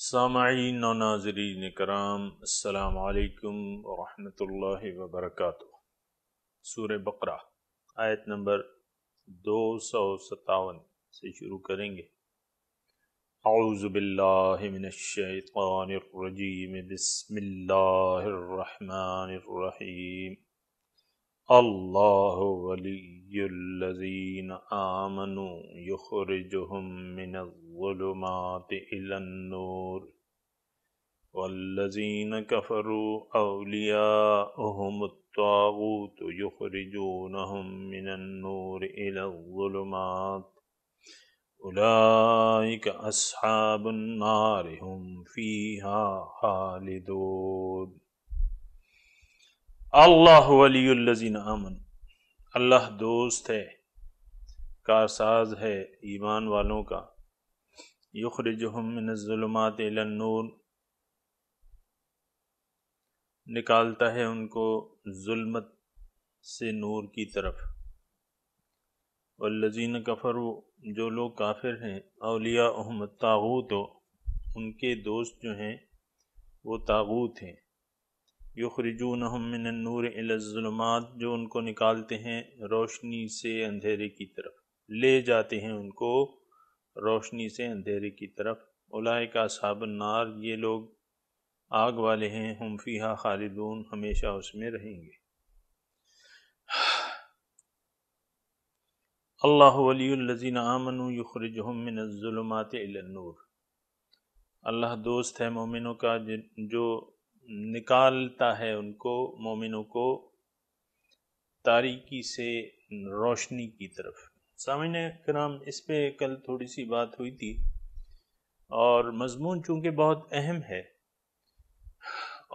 سامعین و ناظرین کرام، السلام علیکم ورحمۃ اللہ وبرکاتہ۔ سورہ بقرہ آیت نمبر 257 سے شروع کریں گے۔ اعوذ باللہ من الشیطان الرجیم، بسم اللہ الرحمن الرحیم۔ اللہ ولی الذین آمنوا یخرجہم من الظلمات الی النور والذین کفروا اولیاؤہم الطاغوت یخرجونہم من النور الی الظلمات اولئک اصحاب النار ہم فیہا خالدون۔ اللہ ولی الذین آمنوا، اللہ دوست ہے، کارساز ہے ایمان والوں کا۔ یخرجہم من الظلمات الی النور، نکالتا ہے ان کو ظلمت سے نور کی طرف۔ والذین کفروا، جو لوگ کافر ہیں، اولیاؤہم الطاغوت، ان کے دوست جو ہیں وہ طاغوت ہیں۔ یخرجونہم من النور الی الظلمات، جو ان کو نکالتے ہیں روشنی سے اندھیرے کی طرف، لے جاتے ہیں ان کو روشنی سے اندھیرے کی طرف۔ اولئک اصحاب النار، یہ لوگ آگ والے ہیں، ہم فیہا خالدون، ہمیشہ اس میں رہیں گے۔ اللہ ولی الذین آمنوا یخرجہم من الظلمات الی النور، اللہ دوست ہے مومنوں کا جو نکالتا ہے ان کو، مومنوں کو، تاریکی سے روشنی کی طرف۔ سامعین کرام، اس پہ کل تھوڑی سی بات ہوئی تھی، اور مضمون چونکہ بہت اہم ہے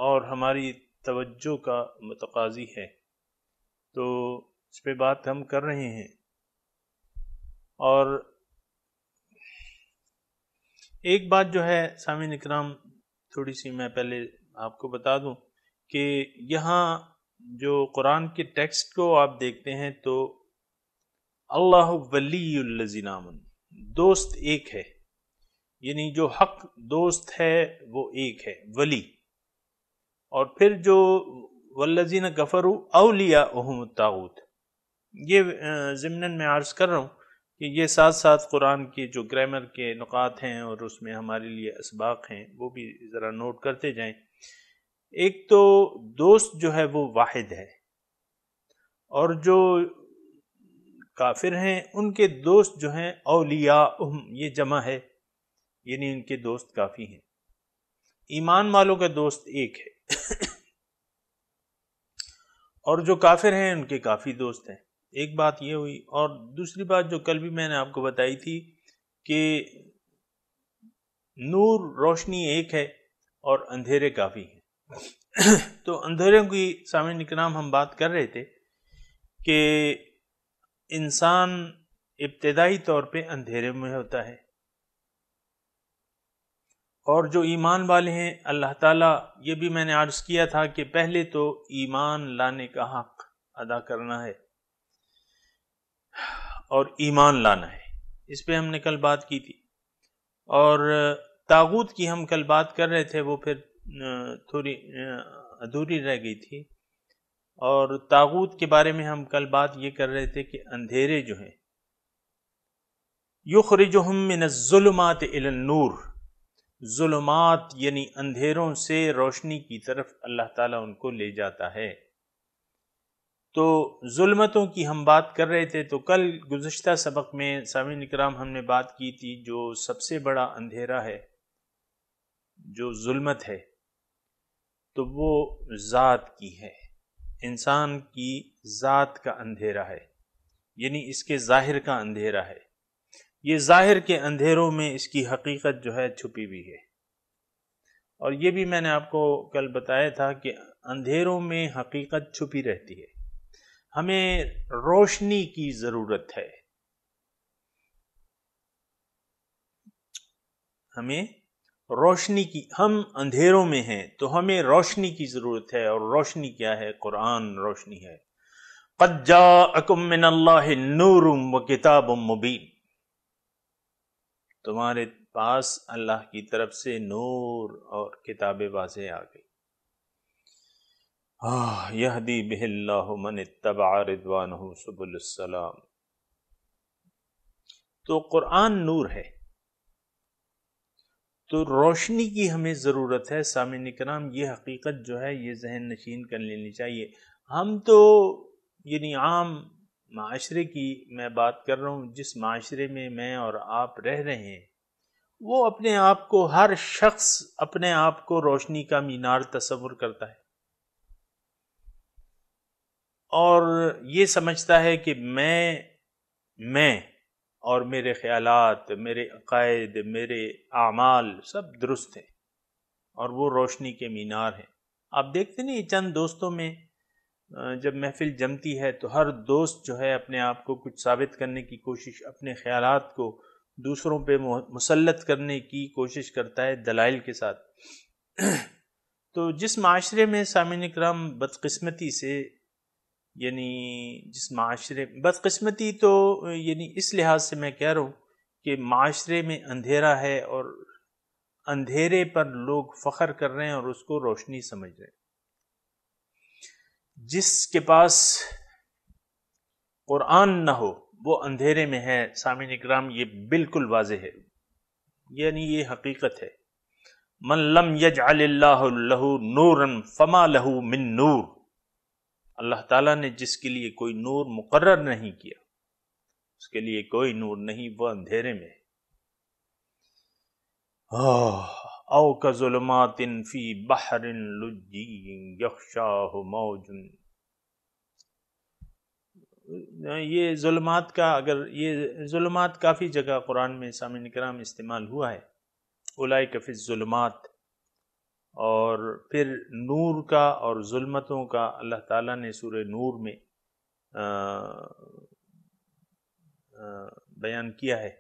اور ہماری توجہ کا متقاضی ہے، تو اس پہ بات ہم کر رہے ہیں۔ اور ایک بات جو ہے سامعین کرام، تھوڑی سی میں پہلے آپ کو بتا دوں کہ یہاں جو قرآن کے ٹیکسٹ کو آپ دیکھتے ہیں تو اللہ ولی الذین آمنوا، دوست ایک ہے، یعنی جو حق دوست ہے وہ ایک ہے، ولی۔ اور پھر جو والذین کفروا اولیاؤہم الطاغوت، یہ ضمناً میں عرض کر رہا ہوں کہ یہ ساتھ ساتھ قرآن کے جو گرامر کے نقاط ہیں اور اس میں ہمارے لیے اسباق ہیں وہ بھی ذرا نوٹ کرتے جائیں۔ ایک تو دوست جو ہے وہ واحد ہے، اور جو کافر ہیں ان کے دوست جو ہیں اولیاء، یہ جمع ہے، یعنی ان کے دوست کافی ہیں۔ ایمان والوں کا دوست ایک ہے اور جو کافر ہیں ان کے کافی دوست ہیں۔ ایک بات یہ ہوئی، اور دوسری بات جو کل بھی میں نے آپ کو بتائی تھی کہ نور، روشنی ایک ہے اور اندھیرے کافی ہیں۔ تو اندھیروں کی سامعین کرام ہم بات کر رہے تھے کہ انسان ابتدائی طور پہ اندھیرے میں ہوتا ہے، اور جو ایمان والے ہیں اللہ تعالیٰ، یہ بھی میں نے عرض کیا تھا کہ پہلے تو ایمان لانے کا حق ادا کرنا ہے اور ایمان لانا ہے، اس پہ ہم نے کل بات کی تھی۔ اور طاغوت کی ہم کل بات کر رہے تھے، وہ پھر تھوڑی ادھوری رہ گئی تھی، اور طاغوت کے بارے میں ہم کل بات یہ کر رہے تھے کہ اندھیرے جو ہیں، یخرجہم من الظلمات الی النور، ظلمات یعنی اندھیروں سے روشنی کی طرف اللہ تعالیٰ ان کو لے جاتا ہے۔ تو ظلمتوں کی ہم بات کر رہے تھے، تو کل گزشتہ سبق میں سامعین کرام ہم نے بات کی تھی جو سب سے بڑا اندھیرا ہے، جو ظلمت ہے، تو وہ ذات کی ہے، انسان کی ذات کا اندھیرا ہے، یعنی اس کے ظاہر کا اندھیرا ہے۔ یہ ظاہر کے اندھیروں میں اس کی حقیقت جو ہے چھپی ہوئی ہے، اور یہ بھی میں نے آپ کو کل بتایا تھا کہ اندھیروں میں حقیقت چھپی رہتی ہے، ہمیں روشنی کی ضرورت ہے، ہمیں روشنی کی، ہم اندھیروں میں ہیں تو ہمیں روشنی کی ضرورت ہے، اور روشنی کیا ہے؟ قرآن روشنی ہے۔ قد جاءکم من اللہ نور و کتاب مبین، تمہارے پاس اللہ کی طرف سے نور اور کتاب واضح آ گئی. یہدی بہ اللہ من اتبع رضوانہ سبل السلام. تو قرآن نور ہے، تو روشنی کی ہمیں ضرورت ہے. سامعین کرام، یہ حقیقت جو ہے یہ ذہن نشین کر لینی چاہیے. ہم تو یعنی عام معاشرے کی میں بات کر رہا ہوں، جس معاشرے میں میں اور آپ رہ رہے ہیں، وہ اپنے آپ کو، ہر شخص اپنے آپ کو روشنی کا مینار تصور کرتا ہے اور یہ سمجھتا ہے کہ میں اور میرے خیالات، میرے عقائد، میرے اعمال سب درست ہیں اور وہ روشنی کے مینار ہیں. آپ دیکھتے نہیں چند دوستوں میں جب محفل جمتی ہے تو ہر دوست جو ہے اپنے آپ کو کچھ ثابت کرنے کی کوشش، اپنے خیالات کو دوسروں پہ مسلط کرنے کی کوشش کرتا ہے دلائل کے ساتھ. تو جس معاشرے میں سامعین کرام بدقسمتی سے، یعنی جس معاشرے بدقسمتی تو یعنی اس لحاظ سے میں کہہ رہا ہوں کہ معاشرے میں اندھیرا ہے اور اندھیرے پر لوگ فخر کر رہے ہیں اور اس کو روشنی سمجھ رہے ہیں. جس کے پاس قرآن نہ ہو وہ اندھیرے میں ہے. سامعین اکرام، یہ بالکل واضح ہے، یعنی یہ حقیقت ہے. من لم یجعل اللہ لہ نورا فما لہ من نور. اللہ تعالیٰ نے جس کے لیے کوئی نور مقرر نہیں کیا، اس کے لیے کوئی نور نہیں، وہ اندھیرے میں ہے. او کظلمات فی بحر لجی یغشاہ موج. یہ ظلمات کا، اگر یہ ظلمات کافی جگہ قرآن میں سامعین کرام استعمال ہوا ہے، اولئک فی الظلمات. اور پھر نور کا اور ظلمتوں کا اللہ تعالیٰ نے سورہ نور میں بیان کیا ہے.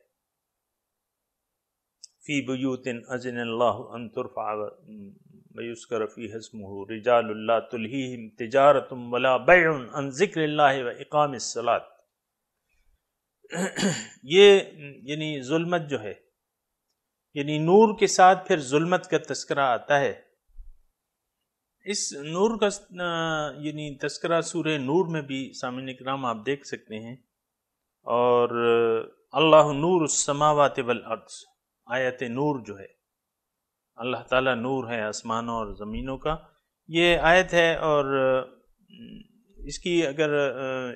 فی بیوت اذن اللہ ان ترفع ویذکر فیہا اسمہ رجال لا تلہیہم تجارۃ ولا بیع عن ذکر اللہ واقام الصلاۃ. یہ یعنی ظلمت جو ہے، یعنی نور کے ساتھ پھر ظلمت کا تذکرہ آتا ہے. اس نور کا یعنی تذکرہ سورہ نور میں بھی سامعین اکرام آپ دیکھ سکتے ہیں. اور اللہ نور السماوات والارض، آیت نور جو ہے، اللہ تعالیٰ نور ہے آسمانوں اور زمینوں کا، یہ آیت ہے. اور اس کی اگر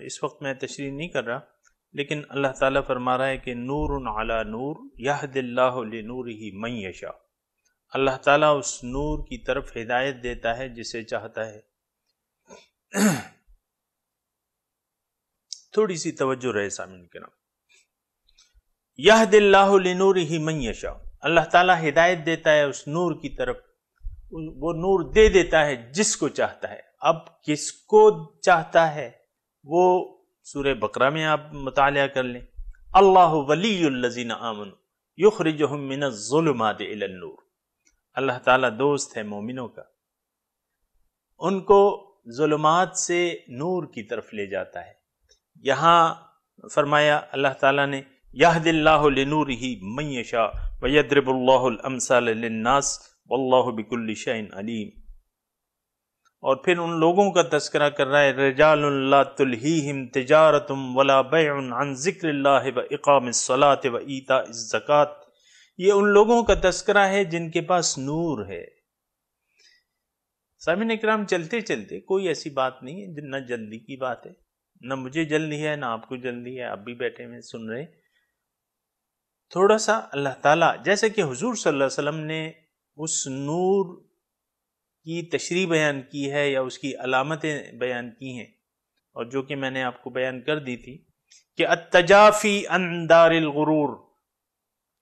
اس وقت میں تشریح نہیں کر رہا، لیکن اللہ تعالیٰ فرما رہا ہے کہ نور علی نور یہد اللہ لنورہ من یشاء. اللہ تعالیٰ اس نور کی طرف ہدایت دیتا ہے جسے چاہتا ہے. تھوڑی سی توجہ رہے سامعین کرام. یہد اللہ لنورہ من یشاء، اللہ تعالیٰ ہدایت دیتا ہے اس نور کی طرف، وہ نور دے دیتا ہے جس کو چاہتا ہے. اب کس کو چاہتا ہے وہ سورہ بقرہ میں آپ مطالعہ کر لیں. اللہ ولی الذین آمنوا یخرجہم من الظلمات الی النور. اللہ تعالیٰ دوست ہے مومنوں کا، ان کو ظلمات سے نور کی طرف لے جاتا ہے. یہاں فرمایا اللہ تعالیٰ نے یہد اللہ لنورہ من یشاء ویضرب اللہ الامثال للناس واللہ بکل شیء علیم. اور پھر ان لوگوں کا تذکرہ کر رہا ہے رجال لا تلہیہم تجارۃ ولا بیع عن ذکر اللہ واقام الصلاۃ وایتاء الزکوٰۃ. یہ ان لوگوں کا تذکرہ ہے جن کے پاس نور ہے. سامعین اکرام، چلتے چلتے کوئی ایسی بات نہیں ہے، نہ جلدی کی بات ہے، نہ مجھے جلدی ہے نہ آپ کو جلدی ہے، آپ بھی بیٹھے ہوئے سن رہے. تھوڑا سا اللہ تعالیٰ، جیسے کہ حضور صلی اللہ علیہ وسلم نے اس نور کی تشریح بیان کی ہے یا اس کی علامتیں بیان کی ہیں، اور جو کہ میں نے آپ کو بیان کر دی تھی کہ التجافی عن دار الغرور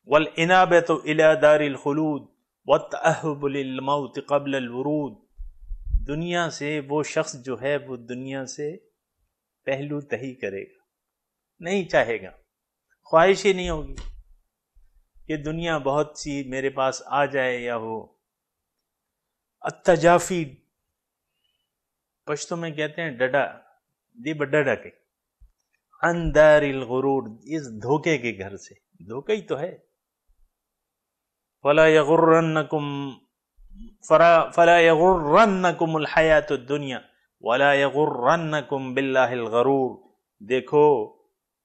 والانابۃ الی دار الخلود والتأہب للموت قبل الورود. دنیا سے وہ شخص جو ہے وہ دنیا سے پہلو تہی کرے گا، نہیں چاہے گا، خواہش ہی نہیں ہوگی کہ دنیا بہت سی میرے پاس آ جائے یا ہو. التجافی پشتوں میں کہتے ہیں ڈڈا دی بڈڈا کے، عن دار الغرور، اس دھوکے کے گھر سے. دھوکہ ہی تو ہے، فلا یغرنکم الحیات الدنیا ولا یغرنکم باللہ الغرور، دیکھو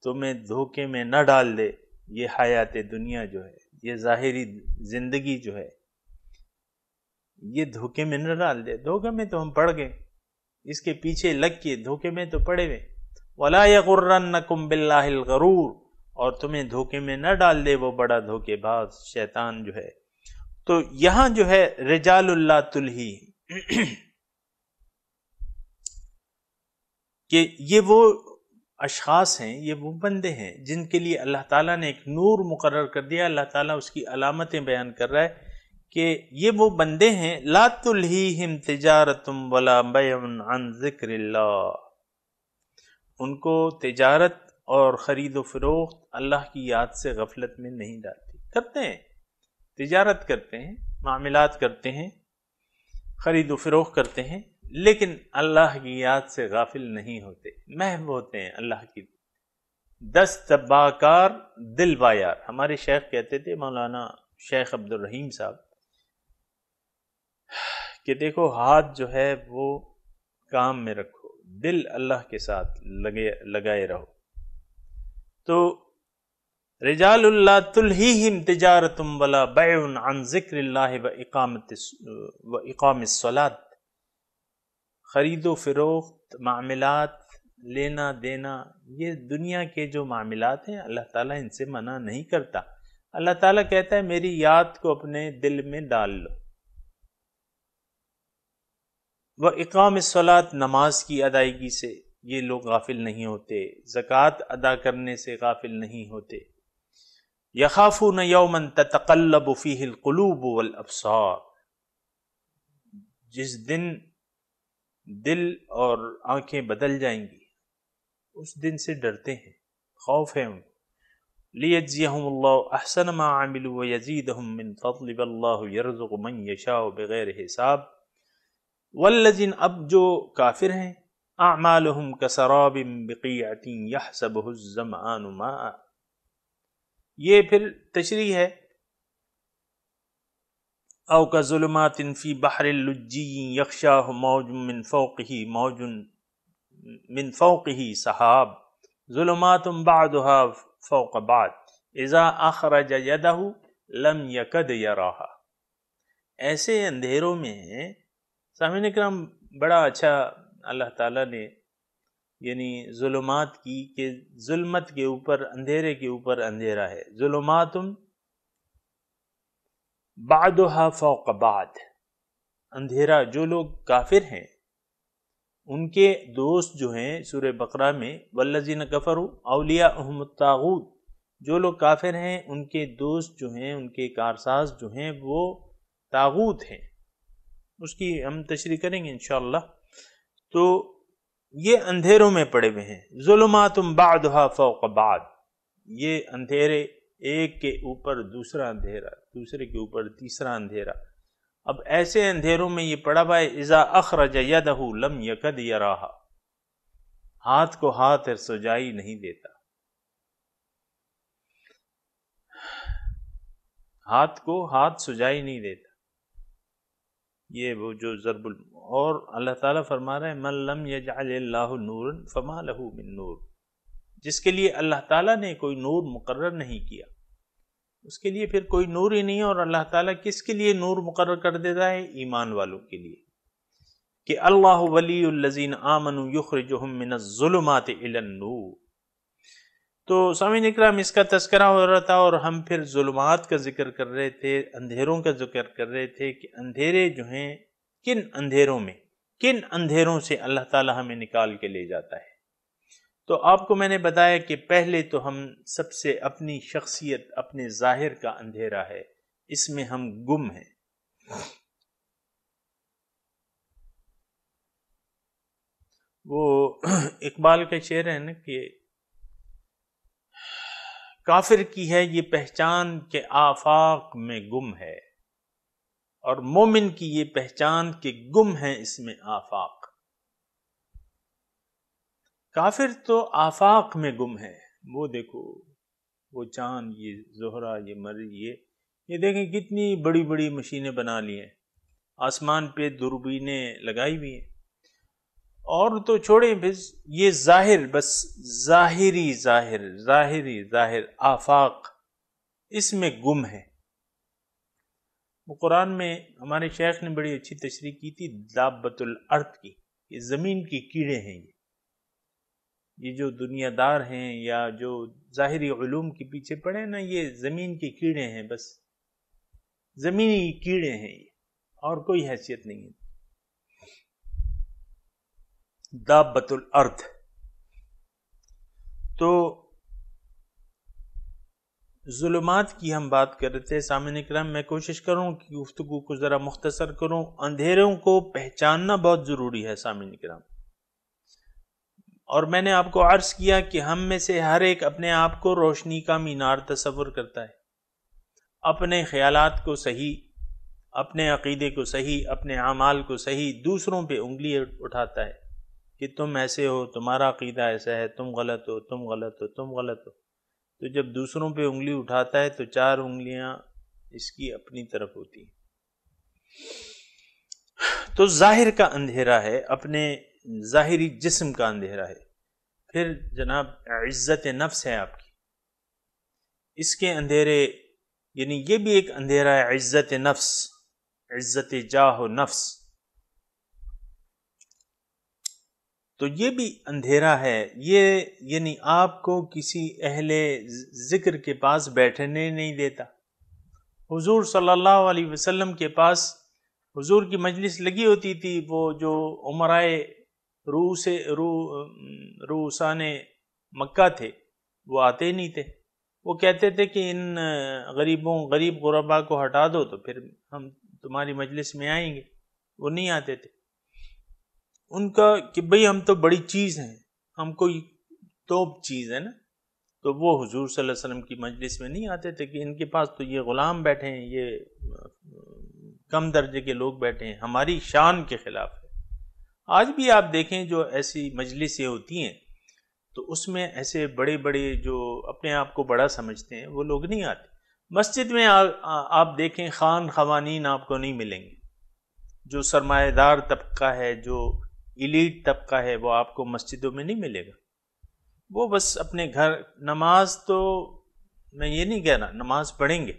تمہیں دھوکے میں نہ ڈال دے یہ حیات دنیا جو ہے، یہ ظاہری زندگی جو ہے، یہ دھوکے میں نہ ڈال دے۔ دھوکے میں تو ہم پڑ گئے، اس کے پیچھے لگ کے دھوکے میں تو پڑے ہوئے۔ ولا یغرنکم باللہ الغرور، اور تمہیں دھوکے میں نہ ڈال دے وہ بڑا دھوکے باز شیطان جو ہے۔ تو یہاں جو ہے رجال اللہ تلہی کہ یہ وہ اشخاص ہیں، یہ وہ بندے ہیں جن کے لیے اللہ تعالیٰ نے ایک نور مقرر کر دیا۔ اللہ تعالیٰ اس کی علامتیں بیان کر رہا ہے کہ یہ وہ بندے ہیں لا تلہیہم تجارت ولا بیع عن ذکر اللہ، ان کو تجارت اور خرید و فروخت اللہ کی یاد سے غفلت میں نہیں ڈالتی۔ کرتے ہیں، تجارت کرتے ہیں، معاملات کرتے ہیں، خرید و فروخت کرتے ہیں، لیکن اللہ کی یاد سے غافل نہیں ہوتے، محو ہوتے ہیں اللہ کی۔ دست باکار دل بایار، ہمارے شیخ کہتے تھے مولانا شیخ عبد الرحیم صاحب کہ دیکھو ہاتھ جو ہے وہ کام میں رکھو، دل اللہ کے ساتھ لگائے رہو۔ تو رجال اللہ تلہیہم تجارت ولا بیع عن ذکر اللہ و اقام الصلاۃ، خرید و فروخت، معاملات، لینا دینا، یہ دنیا کے جو معاملات ہیں اللہ تعالیٰ ان سے منع نہیں کرتا۔ اللہ تعالیٰ کہتا ہے میری یاد کو اپنے دل میں ڈال لو۔ وہ اقام الصلاۃ، نماز کی ادائیگی سے یہ لوگ غافل نہیں ہوتے، زکوٰۃ ادا کرنے سے غافل نہیں ہوتے۔ یخافون یوما تتقلب فیہ القلوب والابصار، جس دن دل اور آنکھیں بدل جائیں گی اس دن سے ڈرتے ہیں، خوف ہے ان کو۔ لیجزیہم اللہ احسن ما عملوا ویزیدہم من فضل، واللہ یرزق من یشاء بغیر حساب۔ والذین، اب جو کافر ہیں، اعمالہم کسراب بقیعۃ یحسبہ الظمآن ماء، یہ پھر تشریح ہے۔ او کظلمات فی بحر اللجی یغشاہ موج من فوقہ سحاب، ظلمات بعضها فوق بعض اذا اخرج یدہ لم یکد یراہا۔ ایسے اندھیروں میں ہیں سامعین اکرام، بڑا اچھا اللہ تعالیٰ نے یعنی ظلمات کی کہ ظلمت کے اوپر، اندھیرے کے اوپر اندھیرا ہے۔ ظلمات بعضها فوق بعض، اندھیرا، جو لوگ کافر ہیں ان کے دوست جو ہیں سورہ بقرہ میں والذین کفروا اولیاءہم الطاغوت، جو لوگ کافر ہیں ان کے دوست جو ہیں، ان کے کارساز جو ہیں وہ طاغوت ہیں، اس کی ہم تشریح کریں گے انشاءاللہ۔ تو یہ اندھیروں میں پڑے ہوئے ہیں، ظلمات بعضها فوق بعض، یہ اندھیرے ایک کے اوپر دوسرا اندھیرا، دوسرے کے اوپر تیسرا اندھیرا۔ اب ایسے اندھیروں میں یہ پڑا ہوا ہے اذا اخرج یدہ لم یکد یراہا، ہاتھ کو ہاتھ سجائی نہیں دیتا، ہاتھ کو ہاتھ سجائی نہیں دیتا، یہ وہ جو ضرب اور اللہ تعالیٰ فرما رہے ہیں من لم یجعل اللہ نورا فما لہ من نور، جس کے لیے اللہ تعالیٰ نے کوئی نور مقرر نہیں کیا اس کے لیے پھر کوئی نور ہی نہیں ہے۔ اور اللہ تعالیٰ کس کے لیے نور مقرر کر دیتا ہے؟ ایمان والوں کے لیے، کہ اللہ ولی الذین آمنوا یخرجہم من الظلمات الی النور۔ تو سامعین اکرام، اس کا تذکرہ ہو رہا تھا اور ہم پھر ظلمات کا ذکر کر رہے تھے، اندھیروں کا ذکر کر رہے تھے کہ اندھیرے جو ہیں کن اندھیروں میں، کن اندھیروں سے اللہ تعالیٰ ہمیں نکال کے لے جاتا ہے۔ تو آپ کو میں نے بتایا کہ پہلے تو ہم سب سے اپنی شخصیت، اپنے ظاہر کا اندھیرا ہے، اس میں ہم گم ہیں۔ وہ اقبال کا شعر ہے نا کہ کافر کی ہے یہ پہچان کہ آفاق میں گم ہے، اور مومن کی یہ پہچان کہ گم ہے اس میں آفاق۔ کافر تو آفاق میں گم ہے، وہ دیکھو وہ چاند، یہ زہرہ، یہ مریخ، یہ دیکھیں کتنی بڑی بڑی مشینیں بنا لی ہیں، آسمان پہ دوربینیں لگائی ہوئی ہیں، اور تو چھوڑیں بس یہ ظاہر، بس ظاہر آفاق اس میں گم ہے۔ وہ قرآن میں ہمارے شیخ نے بڑی اچھی تشریح کی تھی دابۃ الارض کی، یہ زمین کے کیڑے ہیں، یہ جو دنیا دار ہیں یا جو ظاہری علوم کے پیچھے پڑے نا، یہ زمین کے کیڑے ہیں، بس زمینی کیڑے ہیں یہ، اور کوئی حیثیت نہیں ہے۔ دابۃ الارض۔ تو ظلمات کی ہم بات کر رہے تھے سامعین کرام، میں کوشش کروں کہ گفتگو کو ذرا مختصر کروں۔ اندھیروں کو پہچاننا بہت ضروری ہے سامعین کرام، اور میں نے آپ کو عرض کیا کہ ہم میں سے ہر ایک اپنے آپ کو روشنی کا مینار تصور کرتا ہے، اپنے خیالات کو صحیح، اپنے عقیدے کو صحیح، اپنے اعمال کو صحیح، دوسروں پہ انگلی اٹھاتا ہے کہ تم ایسے ہو، تمہارا عقیدہ ایسا ہے، تم غلط ہو، تم غلط ہو، تم غلط ہو۔ تو جب دوسروں پہ انگلی اٹھاتا ہے تو 4 انگلیاں اس کی اپنی طرف ہوتی ہیں۔ تو ظاہر کا اندھیرا ہے، اپنے ظاہری جسم کا اندھیرا ہے۔ پھر جناب عزت نفس ہے آپ کی، اس کے اندھیرے، یعنی یہ بھی ایک اندھیرا ہے، عزت نفس، عزت جاہ و نفس، تو یہ بھی اندھیرا ہے۔ یہ یعنی آپ کو کسی اہل ذکر کے پاس بیٹھنے نہیں دیتا۔ حضور صلی اللہ علیہ وسلم کے پاس حضور کی مجلس لگی ہوتی تھی، وہ جو عمرائے رؤسان مکہ تھے وہ آتے نہیں تھے، وہ کہتے تھے کہ ان غریب غربا کو ہٹا دو تو پھر ہم تمہاری مجلس میں آئیں گے، وہ نہیں آتے تھے۔ ان کا کہ بھئی ہم تو بڑی چیز ہیں، ہم کوئی توپ چیز ہے نا، تو وہ حضور صلی اللہ علیہ وسلم کی مجلس میں نہیں آتے تھے کہ ان کے پاس تو یہ غلام بیٹھے ہیں، یہ کم درجے کے لوگ بیٹھے ہیں، ہماری شان کے خلاف ہے۔ آج بھی آپ دیکھیں جو ایسی مجلسیں ہوتی ہیں تو اس میں ایسے بڑے بڑے جو اپنے آپ کو بڑا سمجھتے ہیں وہ لوگ نہیں آتے۔ مسجد میں آپ دیکھیں خان خوانین آپ کو نہیں ملیں گے، جو سرمایہ دار طبقہ ہے، جو ایلیٹ طبقہ ہے، وہ آپ کو مسجدوں میں نہیں ملے گا۔ وہ بس اپنے گھر نماز، تو میں یہ نہیں کہہ رہا نماز پڑھیں گے،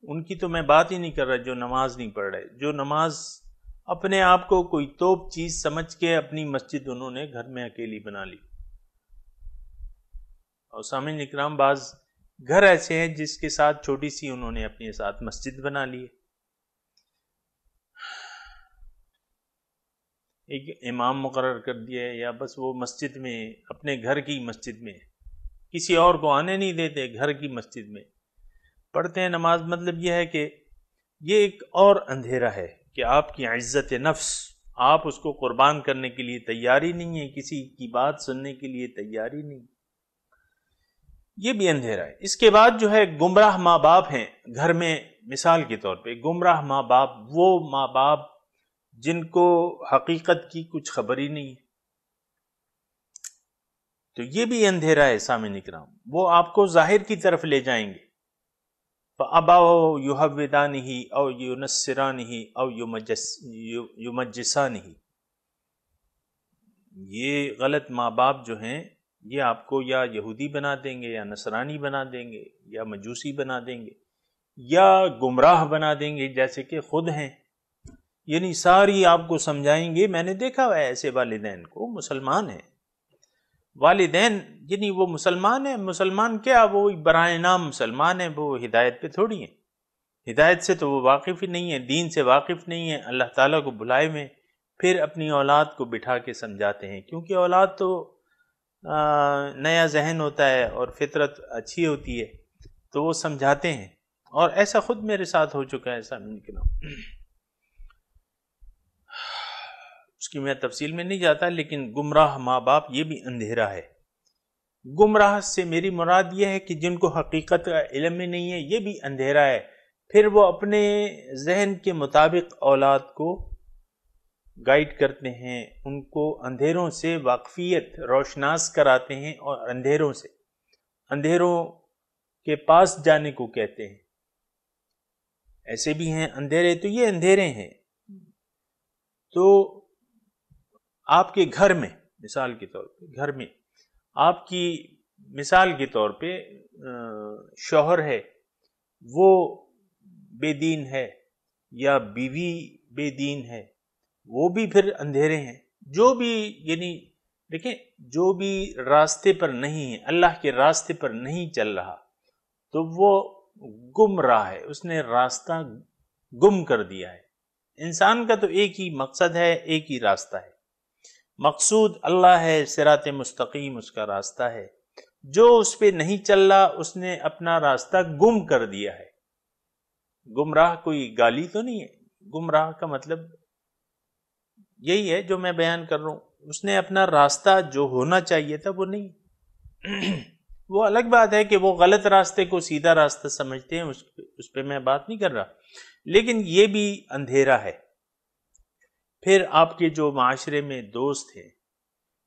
ان کی تو میں بات ہی نہیں کر رہا جو نماز نہیں پڑھ رہے، جو نماز اپنے آپ کو کوئی توپ چیز سمجھ کے اپنی مسجد انہوں نے گھر میں اکیلی بنا لی۔ اور سامعین اکرام، بعض گھر ایسے ہیں جس کے ساتھ چھوٹی سی انہوں نے اپنے ساتھ مسجد بنا لی ہے، ایک امام مقرر کر دیا ہے، یا بس وہ مسجد میں اپنے گھر کی مسجد میں کسی اور کو آنے نہیں دیتے، گھر کی مسجد میں پڑھتے ہیں نماز۔ مطلب یہ ہے کہ یہ ایک اور اندھیرا ہے کہ آپ کی عزت نفس، آپ اس کو قربان کرنے کے لیے تیاری نہیں ہے، کسی کی بات سننے کے لیے تیاری نہیں، یہ بھی اندھیرا ہے۔ اس کے بعد جو ہے گمراہ ماں باپ ہیں گھر میں، مثال کے طور پہ گمراہ ماں باپ، وہ ماں باپ جن کو حقیقت کی کچھ خبر ہی نہیں ہے، تو یہ بھی اندھیرا ہے سامعین اکرام۔ وہ آپ کو ظاہر کی طرف لے جائیں گے، فَأَبَوْا يُحَوِّدَانِهِ أَوْ يُنَصِّرَانِهِ أَوْ يُمَجِّسَانِهِ۔ یہ غلط ماں باپ جو ہیں یہ آپ کو یا یہودی بنا دیں گے، یا نصرانی بنا دیں گے، یا مجوسی بنا دیں گے، یا گمراہ بنا دیں گے جیسے کہ خود ہیں، یعنی ساری آپ کو سمجھائیں گے۔ میں نے دیکھا ہے ایسے والدین کو، مسلمان ہیں والدین، یعنی وہ مسلمان ہیں، مسلمان کیا، وہ برائے نام مسلمان ہیں، وہ ہدایت پہ تھوڑی ہیں، ہدایت سے تو وہ واقف ہی نہیں ہے، دین سے واقف نہیں ہے، اللہ تعالیٰ کو بلائے ہوئے، پھر اپنی اولاد کو بٹھا کے سمجھاتے ہیں، کیونکہ اولاد تو نیا ذہن ہوتا ہے اور فطرت اچھی ہوتی ہے تو وہ سمجھاتے ہیں، اور ایسا خود میرے ساتھ ہو چکا ہے سامعین کرام۔ اس کی میں تفصیل میں نہیں جاتا، لیکن گمراہ ماں باپ یہ بھی اندھیرا ہے۔ گمراہ سے میری مراد یہ ہے کہ جن کو حقیقت کا علم ہی نہیں ہے، یہ بھی اندھیرا ہے۔ پھر وہ اپنے ذہن کے مطابق اولاد کو گائیڈ کرتے ہیں، ان کو اندھیروں سے واقفیت روشناس کراتے ہیں، اور اندھیروں کے پاس جانے کو کہتے ہیں. ایسے بھی ہیں اندھیرے، تو یہ اندھیرے ہیں. تو آپ کے گھر میں مثال کے طور پہ، گھر میں آپ کی مثال کے طور پہ شوہر ہے، وہ بے دین ہے یا بیوی بے دین ہے، وہ بھی پھر اندھیرے ہیں. جو بھی یعنی دیکھیں، جو بھی راستے پر نہیں ہے، اللہ کے راستے پر نہیں چل رہا، تو وہ گمراہ ہے، اس نے راستہ گم کر دیا ہے. انسان کا تو ایک ہی مقصد ہے، ایک ہی راستہ ہے. مقصود اللہ ہے، صراط مستقیم اس کا راستہ ہے. جو اس پہ نہیں چل رہا، اس نے اپنا راستہ گم کر دیا ہے. گمراہ کوئی گالی تو نہیں ہے. گمراہ کا مطلب یہی ہے جو میں بیان کر رہا ہوں. اس نے اپنا راستہ جو ہونا چاہیے تھا وہ نہیں. وہ الگ بات ہے کہ وہ غلط راستے کو سیدھا راستہ سمجھتے ہیں، اس پہ میں بات نہیں کر رہا، لیکن یہ بھی اندھیرا ہے. پھر آپ کے جو معاشرے میں دوست ہیں،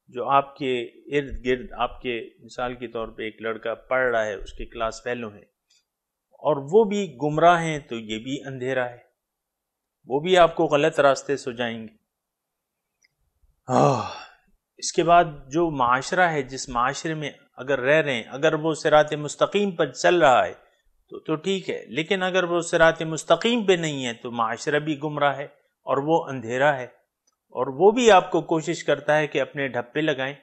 جو آپ کے ارد گرد، آپ کے مثال کے طور پہ ایک لڑکا پڑھ رہا ہے، اس کے کلاس فیلو ہیں اور وہ بھی گمراہ ہیں، تو یہ بھی اندھیرا ہے. وہ بھی آپ کو غلط راستے سجائیں گے. اس کے بعد جو معاشرہ ہے، جس معاشرے میں اگر رہ رہے ہیں، اگر وہ صراط مستقیم پر چل رہا ہے تو ٹھیک ہے، لیکن اگر وہ صراط مستقیم پہ نہیں ہے تو معاشرہ بھی گمراہ ہے اور وہ اندھیرا ہے. اور وہ بھی آپ کو کوشش کرتا ہے کہ اپنے ڈھپے لگائیں.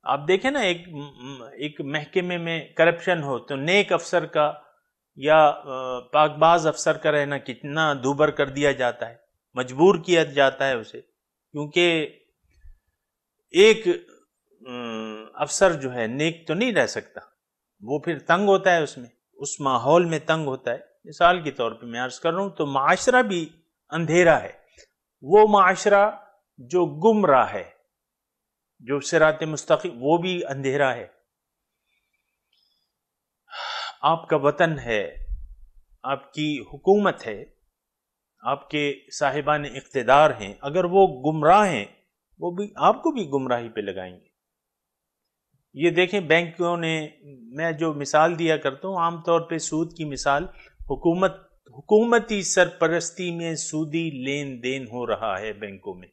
آپ دیکھیں نا، ایک محکمے میں کرپشن ہو تو نیک افسر کا یا پاک باز افسر کا رہنا کتنا دوبر کر دیا جاتا ہے، مجبور کیا جاتا ہے اسے، کیونکہ ایک افسر جو ہے نیک تو نہیں رہ سکتا، وہ پھر تنگ ہوتا ہے، اس ماحول میں تنگ ہوتا ہے. مثال کے طور پہ میں عرض کر رہا ہوں، تو معاشرہ بھی اندھیرا ہے. وہ معاشرہ جو گمراہ ہے، جو صراط مستقیم، وہ بھی اندھیرا ہے. آپ کا وطن ہے، آپ کی حکومت ہے، آپ کے صاحبان اقتدار ہیں، اگر وہ گمراہ ہیں، وہ بھی آپ کو بھی گمراہی پہ لگائیں گے. یہ دیکھیں، بینکوں نے، میں جو مثال دیا کرتا ہوں عام طور پہ سود کی مثال، حکومتی سرپرستی میں سودی لین دین ہو رہا ہے بینکوں میں،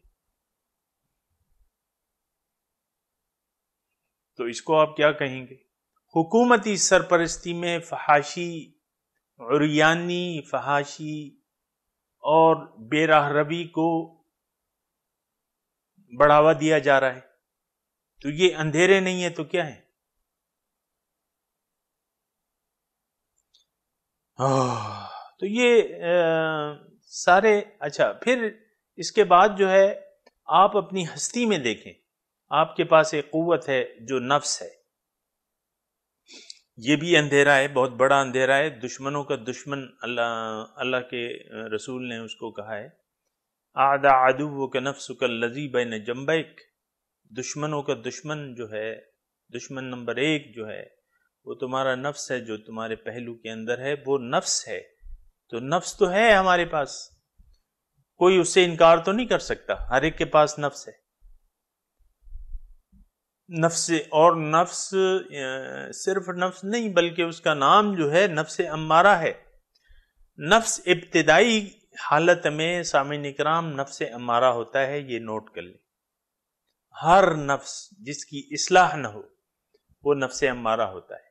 تو اس کو آپ کیا کہیں گے؟ حکومتی سرپرستی میں فحاشی، عریانی فحاشی اور بے راہ روی کو بڑھاوا دیا جا رہا ہے. تو یہ اندھیرے نہیں ہے تو کیا ہے؟ تو یہ سارے. اچھا، پھر اس کے بعد جو ہے آپ اپنی ہستی میں دیکھیں، آپ کے پاس ایک قوت ہے جو نفس ہے. یہ بھی اندھیرا ہے، بہت بڑا اندھیرا ہے. دشمنوں کا دشمن اللہ کے رسول نے اس کو کہا ہے، اعداء عدوک نفسک الذی بین جنبیک. دشمنوں کا دشمن جو ہے، دشمن نمبر 1 جو ہے، وہ تمہارا نفس ہے، جو تمہارے پہلو کے اندر ہے، وہ نفس ہے. تو نفس تو ہے ہمارے پاس، کوئی اس سے انکار تو نہیں کر سکتا، ہر ایک کے پاس نفس ہے. نفس، اور نفس صرف نفس نہیں بلکہ اس کا نام جو ہے نفس امارہ ہے. نفس ابتدائی حالت میں سامعین اکرام نفس امارہ ہوتا ہے، یہ نوٹ کر لیں. ہر نفس جس کی اصلاح نہ ہو وہ نفس امارہ ہوتا ہے.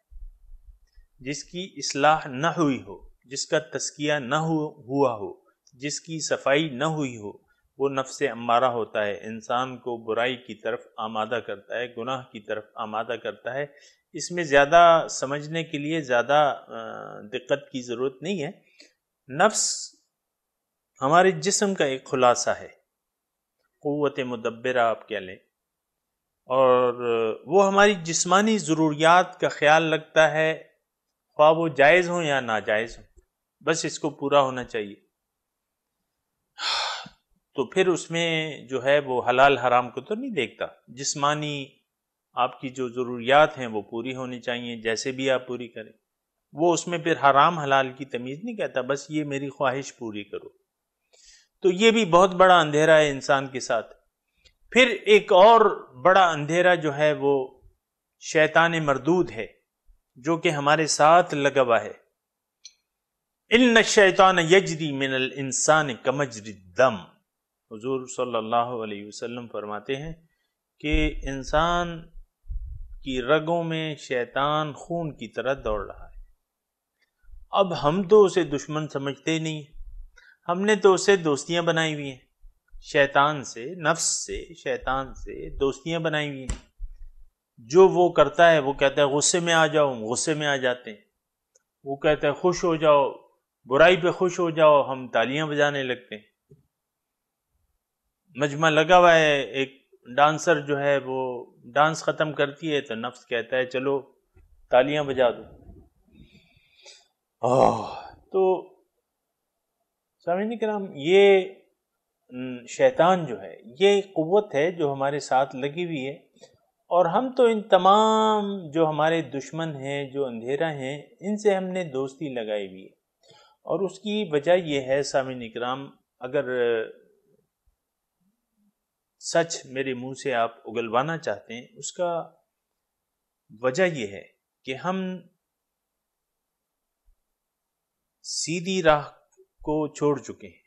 جس کی اصلاح نہ ہوئی ہو، جس کا تزکیہ نہ ہوا ہو، جس کی صفائی نہ ہوئی ہو، وہ نفس امارہ ہوتا ہے. انسان کو برائی کی طرف آمادہ کرتا ہے، گناہ کی طرف آمادہ کرتا ہے. اس میں زیادہ سمجھنے کے لیے زیادہ دقت کی ضرورت نہیں ہے. نفس ہمارے جسم کا ایک خلاصہ ہے، قوت مدبرہ آپ کہہ لیں، اور وہ ہماری جسمانی ضروریات کا خیال رکھتا ہے، خواہ وہ جائز ہوں یا ناجائز ہوں، بس اس کو پورا ہونا چاہیے. تو پھر اس میں جو ہے وہ حلال حرام کو تو نہیں دیکھتا. جسمانی آپ کی جو ضروریات ہیں وہ پوری ہونی چاہیے، جیسے بھی آپ پوری کریں. وہ اس میں پھر حرام حلال کی تمیز نہیں کہتا، بس یہ میری خواہش پوری کرو. تو یہ بھی بہت بڑا اندھیرا ہے انسان کے ساتھ. پھر ایک اور بڑا اندھیرا جو ہے وہ شیطان مردود ہے، جو کہ ہمارے ساتھ لگا ہوا ہے. ان الشیطان یجری من الانسان کمجری الدم. حضور صلی اللہ علیہ وسلم فرماتے ہیں کہ انسان کی رگوں میں شیطان خون کی طرح دوڑ رہا ہے. اب ہم تو اسے دشمن سمجھتے نہیں، ہم نے تو اسے دوستیاں بنائی ہوئی ہیں، شیطان سے، نفس سے، شیطان سے دوستیاں بنائی ہوئی ہیں. جو وہ کرتا ہے وہ کہتا ہے غصے میں آ جاؤ، ہم غصے میں آ جاتے ہیں. وہ کہتا ہے خوش ہو جاؤ، برائی پہ خوش ہو جاؤ، ہم تالیاں بجانے لگتے ہیں. مجمع لگا ہوا ہے، ایک ڈانسر جو ہے وہ ڈانس ختم کرتی ہے تو نفس کہتا ہے چلو تالیاں بجا دو. تو سامعین کرام، یہ شیطان جو ہے یہ قوت ہے جو ہمارے ساتھ لگی ہوئی ہے، اور ہم تو ان تمام جو ہمارے دشمن ہیں، جو اندھیرا ہیں، ان سے ہم نے دوستی لگائی ہوئی ہے. اور اس کی وجہ یہ ہے سامعین کرام، اگر سچ میرے منہ سے آپ اگلوانا چاہتے ہیں، اس کا وجہ یہ ہے کہ ہم سیدھی راہ کو چھوڑ چکے ہیں.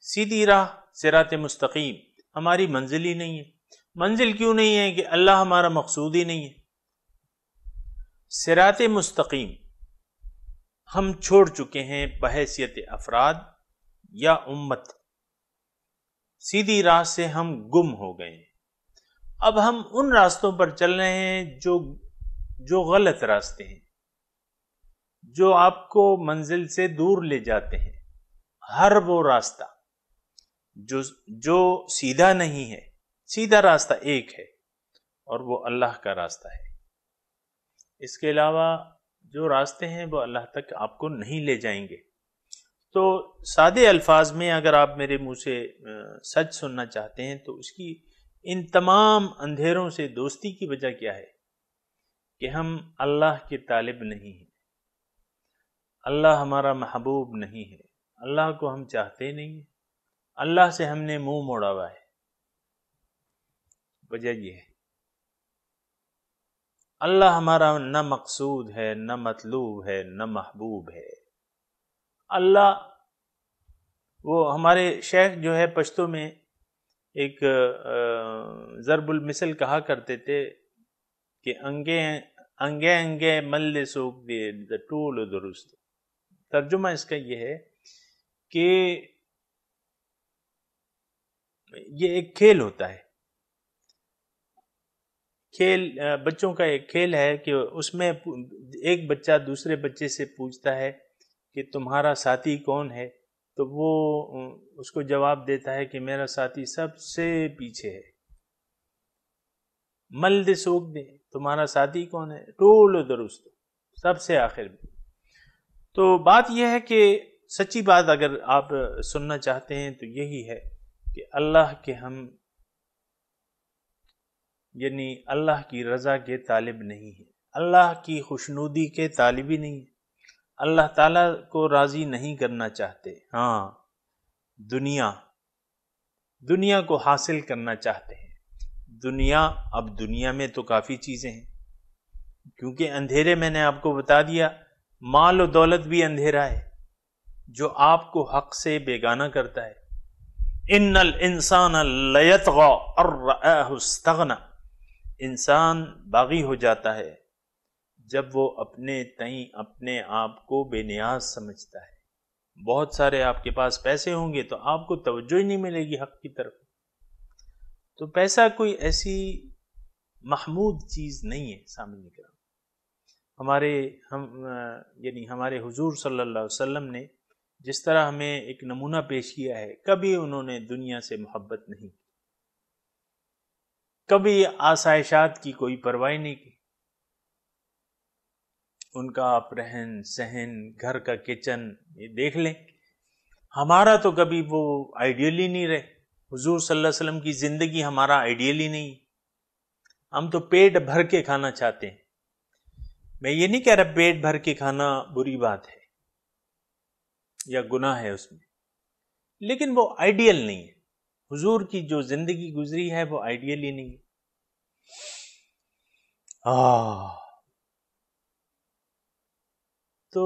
سیدھی راہ، صراط مستقیم ہماری منزل ہی نہیں ہے. منزل کیوں نہیں ہے؟ کہ اللہ ہمارا مقصود ہی نہیں ہے. صراط مستقیم ہم چھوڑ چکے ہیں بحیثیت افراد یا امت. سیدھی راہ سے ہم گم ہو گئے ہیں. اب ہم ان راستوں پر چل رہے ہیں جو غلط راستے ہیں، جو آپ کو منزل سے دور لے جاتے ہیں. ہر وہ راستہ جو سیدھا نہیں ہے، سیدھا راستہ ایک ہے اور وہ اللہ کا راستہ ہے. اس کے علاوہ جو راستے ہیں وہ اللہ تک آپ کو نہیں لے جائیں گے. تو سادے الفاظ میں اگر آپ میرے منہ سے سچ سننا چاہتے ہیں تو اس کی ان تمام اندھیروں سے دوستی کی وجہ کیا ہے؟ کہ ہم اللہ کے طالب نہیں ہیں، اللہ ہمارا محبوب نہیں ہے، اللہ کو ہم چاہتے نہیں ہیں، اللہ سے ہم نے منہ موڑا ہوا ہے. وجہ یہ ہے اللہ ہمارا نہ مقصود ہے، نہ مطلوب ہے، نہ محبوب ہے. اللہ وہ ہمارے شیخ جو ہے پشتو میں ایک ضرب المثل کہا کرتے تھے کہ انگے انگے مل سوک دے ٹول درست. ترجمہ اس کا یہ ہے کہ یہ ایک کھیل ہوتا ہے، کھیل بچوں کا ایک کھیل ہے کہ اس میں ایک بچہ دوسرے بچے سے پوچھتا ہے کہ تمہارا ساتھی کون ہے، تو وہ اس کو جواب دیتا ہے کہ میرا ساتھی سب سے پیچھے ہے. مل دے سوک دے، تمہارا ساتھی کون ہے؟ ٹول درست، سب سے آخر میں. تو بات یہ ہے کہ سچی بات اگر آپ سننا چاہتے ہیں تو یہی ہے کہ اللہ کے ہم یعنی اللہ کی رضا کے طالب نہیں ہیں، اللہ کی خوشنودی کے طالب ہی نہیں ہیں، اللہ تعالیٰ کو راضی نہیں کرنا چاہتے. ہاں دنیا کو حاصل کرنا چاہتے ہیں. اب دنیا میں تو کافی چیزیں ہیں، کیونکہ اندھیرے میں نے آپ کو بتا دیا، مال و دولت بھی اندھیرا ہے جو آپ کو حق سے بیگانہ کرتا ہے. ان الانسان لیطغی ان رآہ استغنی. انسان باغی ہو جاتا ہے جب وہ اپنے تئیں اپنے آپ کو بے نیاز سمجھتا ہے. بہت سارے آپ کے پاس پیسے ہوں گے تو آپ کو توجہ ہی نہیں ملے گی حق کی طرف. تو پیسہ کوئی ایسی محمود چیز نہیں ہے سامنے کرام. ہمارے حضور صلی اللہ علیہ وسلم نے جس طرح ہمیں ایک نمونہ پیش کیا ہے، کبھی انہوں نے دنیا سے محبت نہیں کی، کبھی آسائشات کی کوئی پرواہ نہیں کی. ان کا آپ رہن سہن، گھر کا کچن یہ دیکھ لیں. ہمارا تو کبھی وہ آئیڈیل ہی نہیں رہے. حضور صلی اللہ علیہ وسلم کی زندگی ہمارا آئیڈیل ہی نہیں. ہم تو پیٹ بھر کے کھانا چاہتے ہیں. میں یہ نہیں کہہ رہا پیٹ بھر کے کھانا بری بات ہے یا گناہ ہے اس میں، لیکن وہ آئیڈیل نہیں ہے. حضور کی جو زندگی گزری ہے وہ آئیڈیل ہی نہیں ہے. تو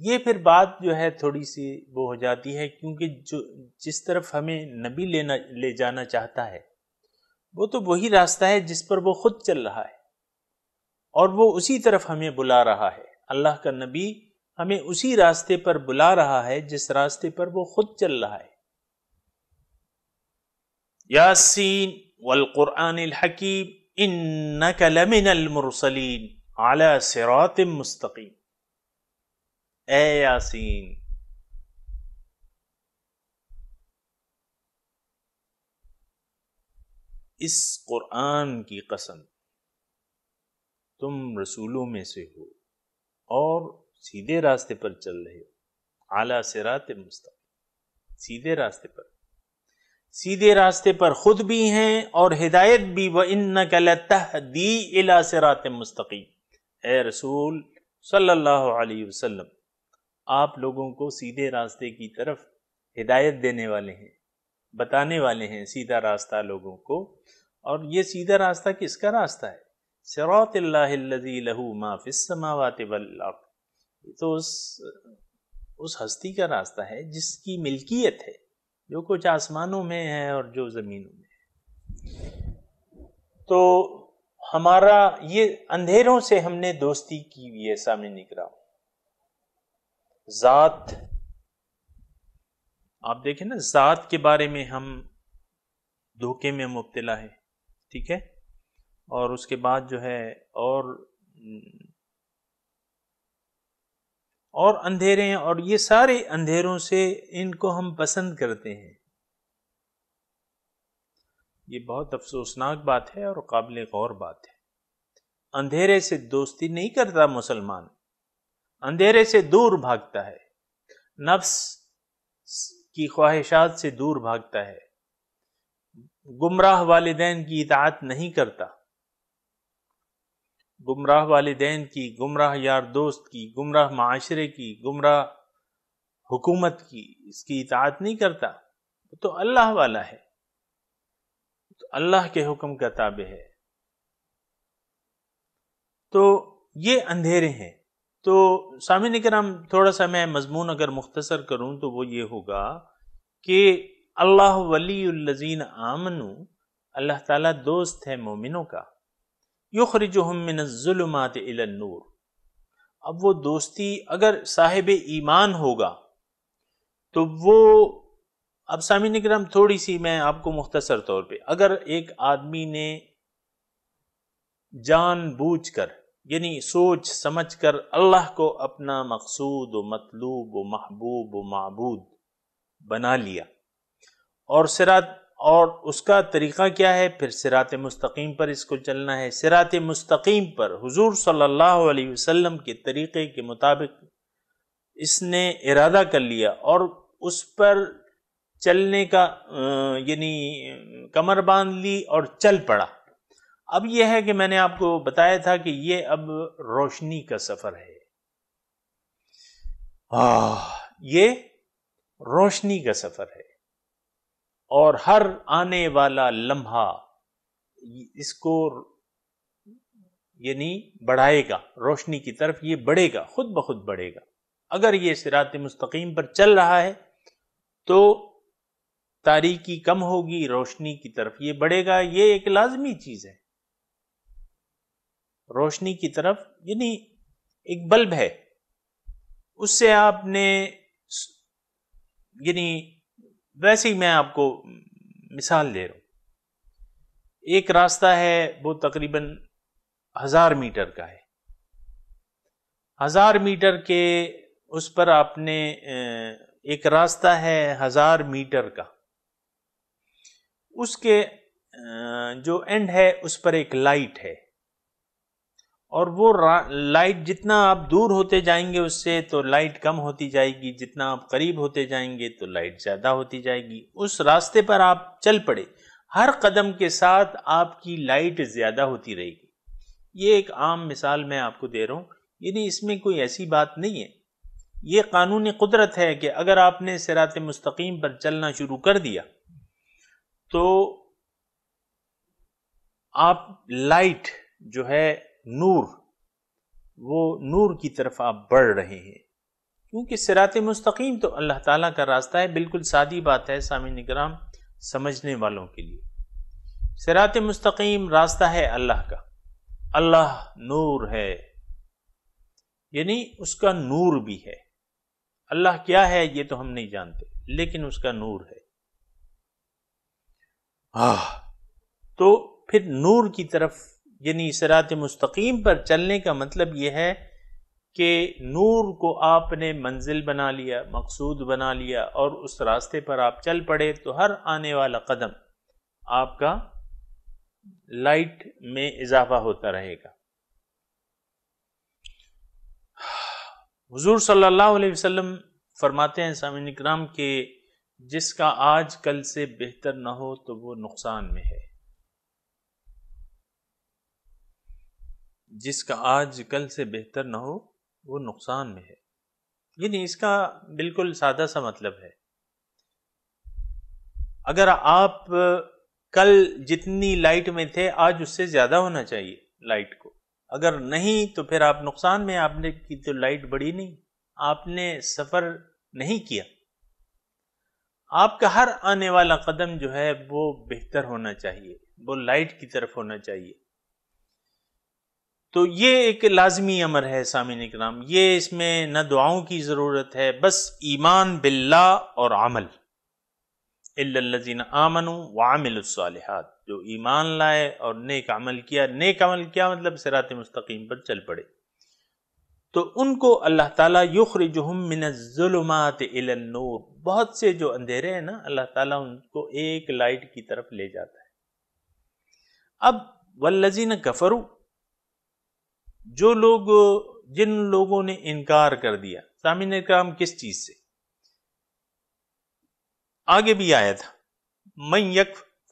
یہ پھر بات جو ہے تھوڑی سی وہ ہو جاتی ہے، کیونکہ جس طرف ہمیں نبی لے جانا چاہتا ہے وہ تو وہی راستہ ہے جس پر وہ خود چل رہا ہے، اور وہ اسی طرف ہمیں بلا رہا ہے۔ اللہ کا نبی ہمیں اسی راستے پر بلا رہا ہے جس راستے پر وہ خود چل رہا ہے۔ یاسین والقرآن الحکیم انک لمن المرسلین علی صراط مستقیم۔ اے یاسین، اس قرآن کی قسم، تم رسولوں میں سے ہو اور سیدھے راستے پر چل رہے ہو، اعلیٰ صراط مستقیم، سیدھے راستے پر، سیدھے راستے پر خود بھی ہیں اور ہدایت بھی۔ وَإِنَّكَ لَتَهْدِي إِلَى صِرَاطٍ مُسْتَقِيمٍ، اے رسول صلی اللہ علیہ وسلم، آپ لوگوں کو سیدھے راستے کی طرف ہدایت دینے والے ہیں، بتانے والے ہیں سیدھا راستہ لوگوں کو۔ اور یہ سیدھا راستہ کس کا راستہ ہے؟ صراط اللہ الذی لہ ما فی السماوات والارض، یہ تو اس ہستی کا راستہ ہے جس کی ملکیت ہے جو کچھ آسمانوں میں ہے اور جو زمینوں میں ہے۔ تو ہمارا یہ اندھیروں سے ہم نے دوستی کی ہوئی ہے سامعین کرام۔ ذات، آپ دیکھیں نا، ذات کے بارے میں ہم دھوکے میں مبتلا ہے، ٹھیک ہے، اور اس کے بعد جو ہے اور اندھیرے ہیں، اور یہ سارے اندھیروں سے ان کو ہم پسند کرتے ہیں۔ یہ بہت افسوسناک بات ہے اور قابل غور بات ہے۔ اندھیرے سے دوستی نہیں کرتا مسلمان، اندھیرے سے دور بھاگتا ہے، نفس کی خواہشات سے دور بھاگتا ہے، گمراہ والدین کی اطاعت نہیں کرتا، گمراہ والدین کی، گمراہ یار دوست کی، گمراہ معاشرے کی، گمراہ حکومت کی، اس کی اطاعت نہیں کرتا، تو اللہ والا ہے، تو اللہ کے حکم کا تابع ہے۔ تو یہ اندھیرے ہیں۔ تو سامعین کرام، تھوڑا سا میں مضمون اگر مختصر کروں تو وہ یہ ہوگا کہ اللہ ولی الذین آمنوا، اللہ تعالیٰ دوست ہے مومنوں کا، یخرجہم من الظلمات الی النور۔ اب وہ دوستی اگر صاحب ایمان ہوگا تو وہ، اب سامعین کرام تھوڑی سی میں آپ کو مختصر طور پہ، اگر ایک آدمی نے جان بوجھ کر، یعنی سوچ سمجھ کر اللہ کو اپنا مقصود و مطلوب و محبوب و معبود بنا لیا، اور اس کا طریقہ کیا ہے؟ پھر صراط مستقیم پر اس کو چلنا ہے۔ صراط مستقیم پر حضور صلی اللہ علیہ وسلم کے طریقے کے مطابق اس نے ارادہ کر لیا اور اس پر چلنے کا یعنی کمر باندھ لی اور چل پڑا۔ اب یہ ہے کہ میں نے آپ کو بتایا تھا کہ یہ اب روشنی کا سفر ہے، یہ روشنی کا سفر ہے، اور ہر آنے والا لمحہ اس کو یعنی بڑھائے گا، روشنی کی طرف یہ بڑھے گا، خود بخود بڑھے گا۔ اگر یہ صراط مستقیم پر چل رہا ہے تو تاریکی کم ہوگی، روشنی کی طرف یہ بڑھے گا، یہ ایک لازمی چیز ہے۔ روشنی کی طرف یعنی ایک بلب ہے، اس سے آپ نے یعنی ویسے ہی میں آپ کو مثال دے رہا ہوں، ایک راستہ ہے وہ تقریباً 1000 میٹر کا ہے، 1000 میٹر کے اس پر آپ نے ایک راستہ ہے 1000 میٹر کا، اس کے جو اینڈ ہے اس پر ایک لائٹ ہے، اور وہ لائٹ جتنا آپ دور ہوتے جائیں گے اس سے تو لائٹ کم ہوتی جائے گی، جتنا آپ قریب ہوتے جائیں گے تو لائٹ زیادہ ہوتی جائے گی۔ اس راستے پر آپ چل پڑے، ہر قدم کے ساتھ آپ کی لائٹ زیادہ ہوتی رہے گی۔ یہ ایک عام مثال میں آپ کو دے رہا ہوں، یعنی اس میں کوئی ایسی بات نہیں ہے، یہ قانونی قدرت ہے کہ اگر آپ نے صراط مستقیم پر چلنا شروع کر دیا تو آپ لائٹ جو ہے، نور وہ نور کی طرف آپ بڑھ رہے ہیں، کیونکہ صراط مستقیم تو اللہ تعالیٰ کا راستہ ہے۔ بالکل سادی بات ہے سامعین کرام سمجھنے والوں کے لیے، صراط مستقیم راستہ ہے اللہ کا۔ اللہ نور ہے، یعنی اس کا نور بھی ہے۔ اللہ کیا ہے یہ تو ہم نہیں جانتے، لیکن اس کا نور ہے۔ تو پھر نور کی طرف یعنی صراط مستقیم پر چلنے کا مطلب یہ ہے کہ نور کو آپ نے منزل بنا لیا، مقصود بنا لیا، اور اس راستے پر آپ چل پڑے تو ہر آنے والا قدم آپ کا لائٹ میں اضافہ ہوتا رہے گا۔ حضور صلی اللہ علیہ وسلم فرماتے ہیں سامعین اکرام کہ جس کا آج کل سے بہتر نہ ہو تو وہ نقصان میں ہے۔ جس کا آج کل سے بہتر نہ ہو وہ نقصان میں ہے، یعنی اس کا بالکل سادہ سا مطلب ہے، اگر آپ کل جتنی لائٹ میں تھے آج اس سے زیادہ ہونا چاہیے لائٹ کو، اگر نہیں تو پھر آپ نقصان میں، آپ نے کی تو لائٹ بڑھی نہیں، آپ نے سفر نہیں کیا۔ آپ کا ہر آنے والا قدم جو ہے وہ بہتر ہونا چاہیے، وہ لائٹ کی طرف ہونا چاہیے۔ تو یہ ایک لازمی امر ہے سامعین اکرام، یہ اس میں نہ دعاؤں کی ضرورت ہے، بس ایمان باللہ اور عمل، الا الذین آمنوا وعملوا الصالحات، جو ایمان لائے اور نیک عمل کیا۔ نیک عمل کیا مطلب صراط مستقیم پر چل پڑے، تو ان کو اللہ تعالیٰ یخرجہم من الظلمات الی النور، بہت سے جو اندھیرے ہیں نا اللہ تعالیٰ ان کو ایک لائٹ کی طرف لے جاتا ہے۔ اب والذین کفروا، جو لوگ جن لوگوں نے انکار کر دیا، سامعین اکرام کس چیز سے؟ آگے بھی آیا تھا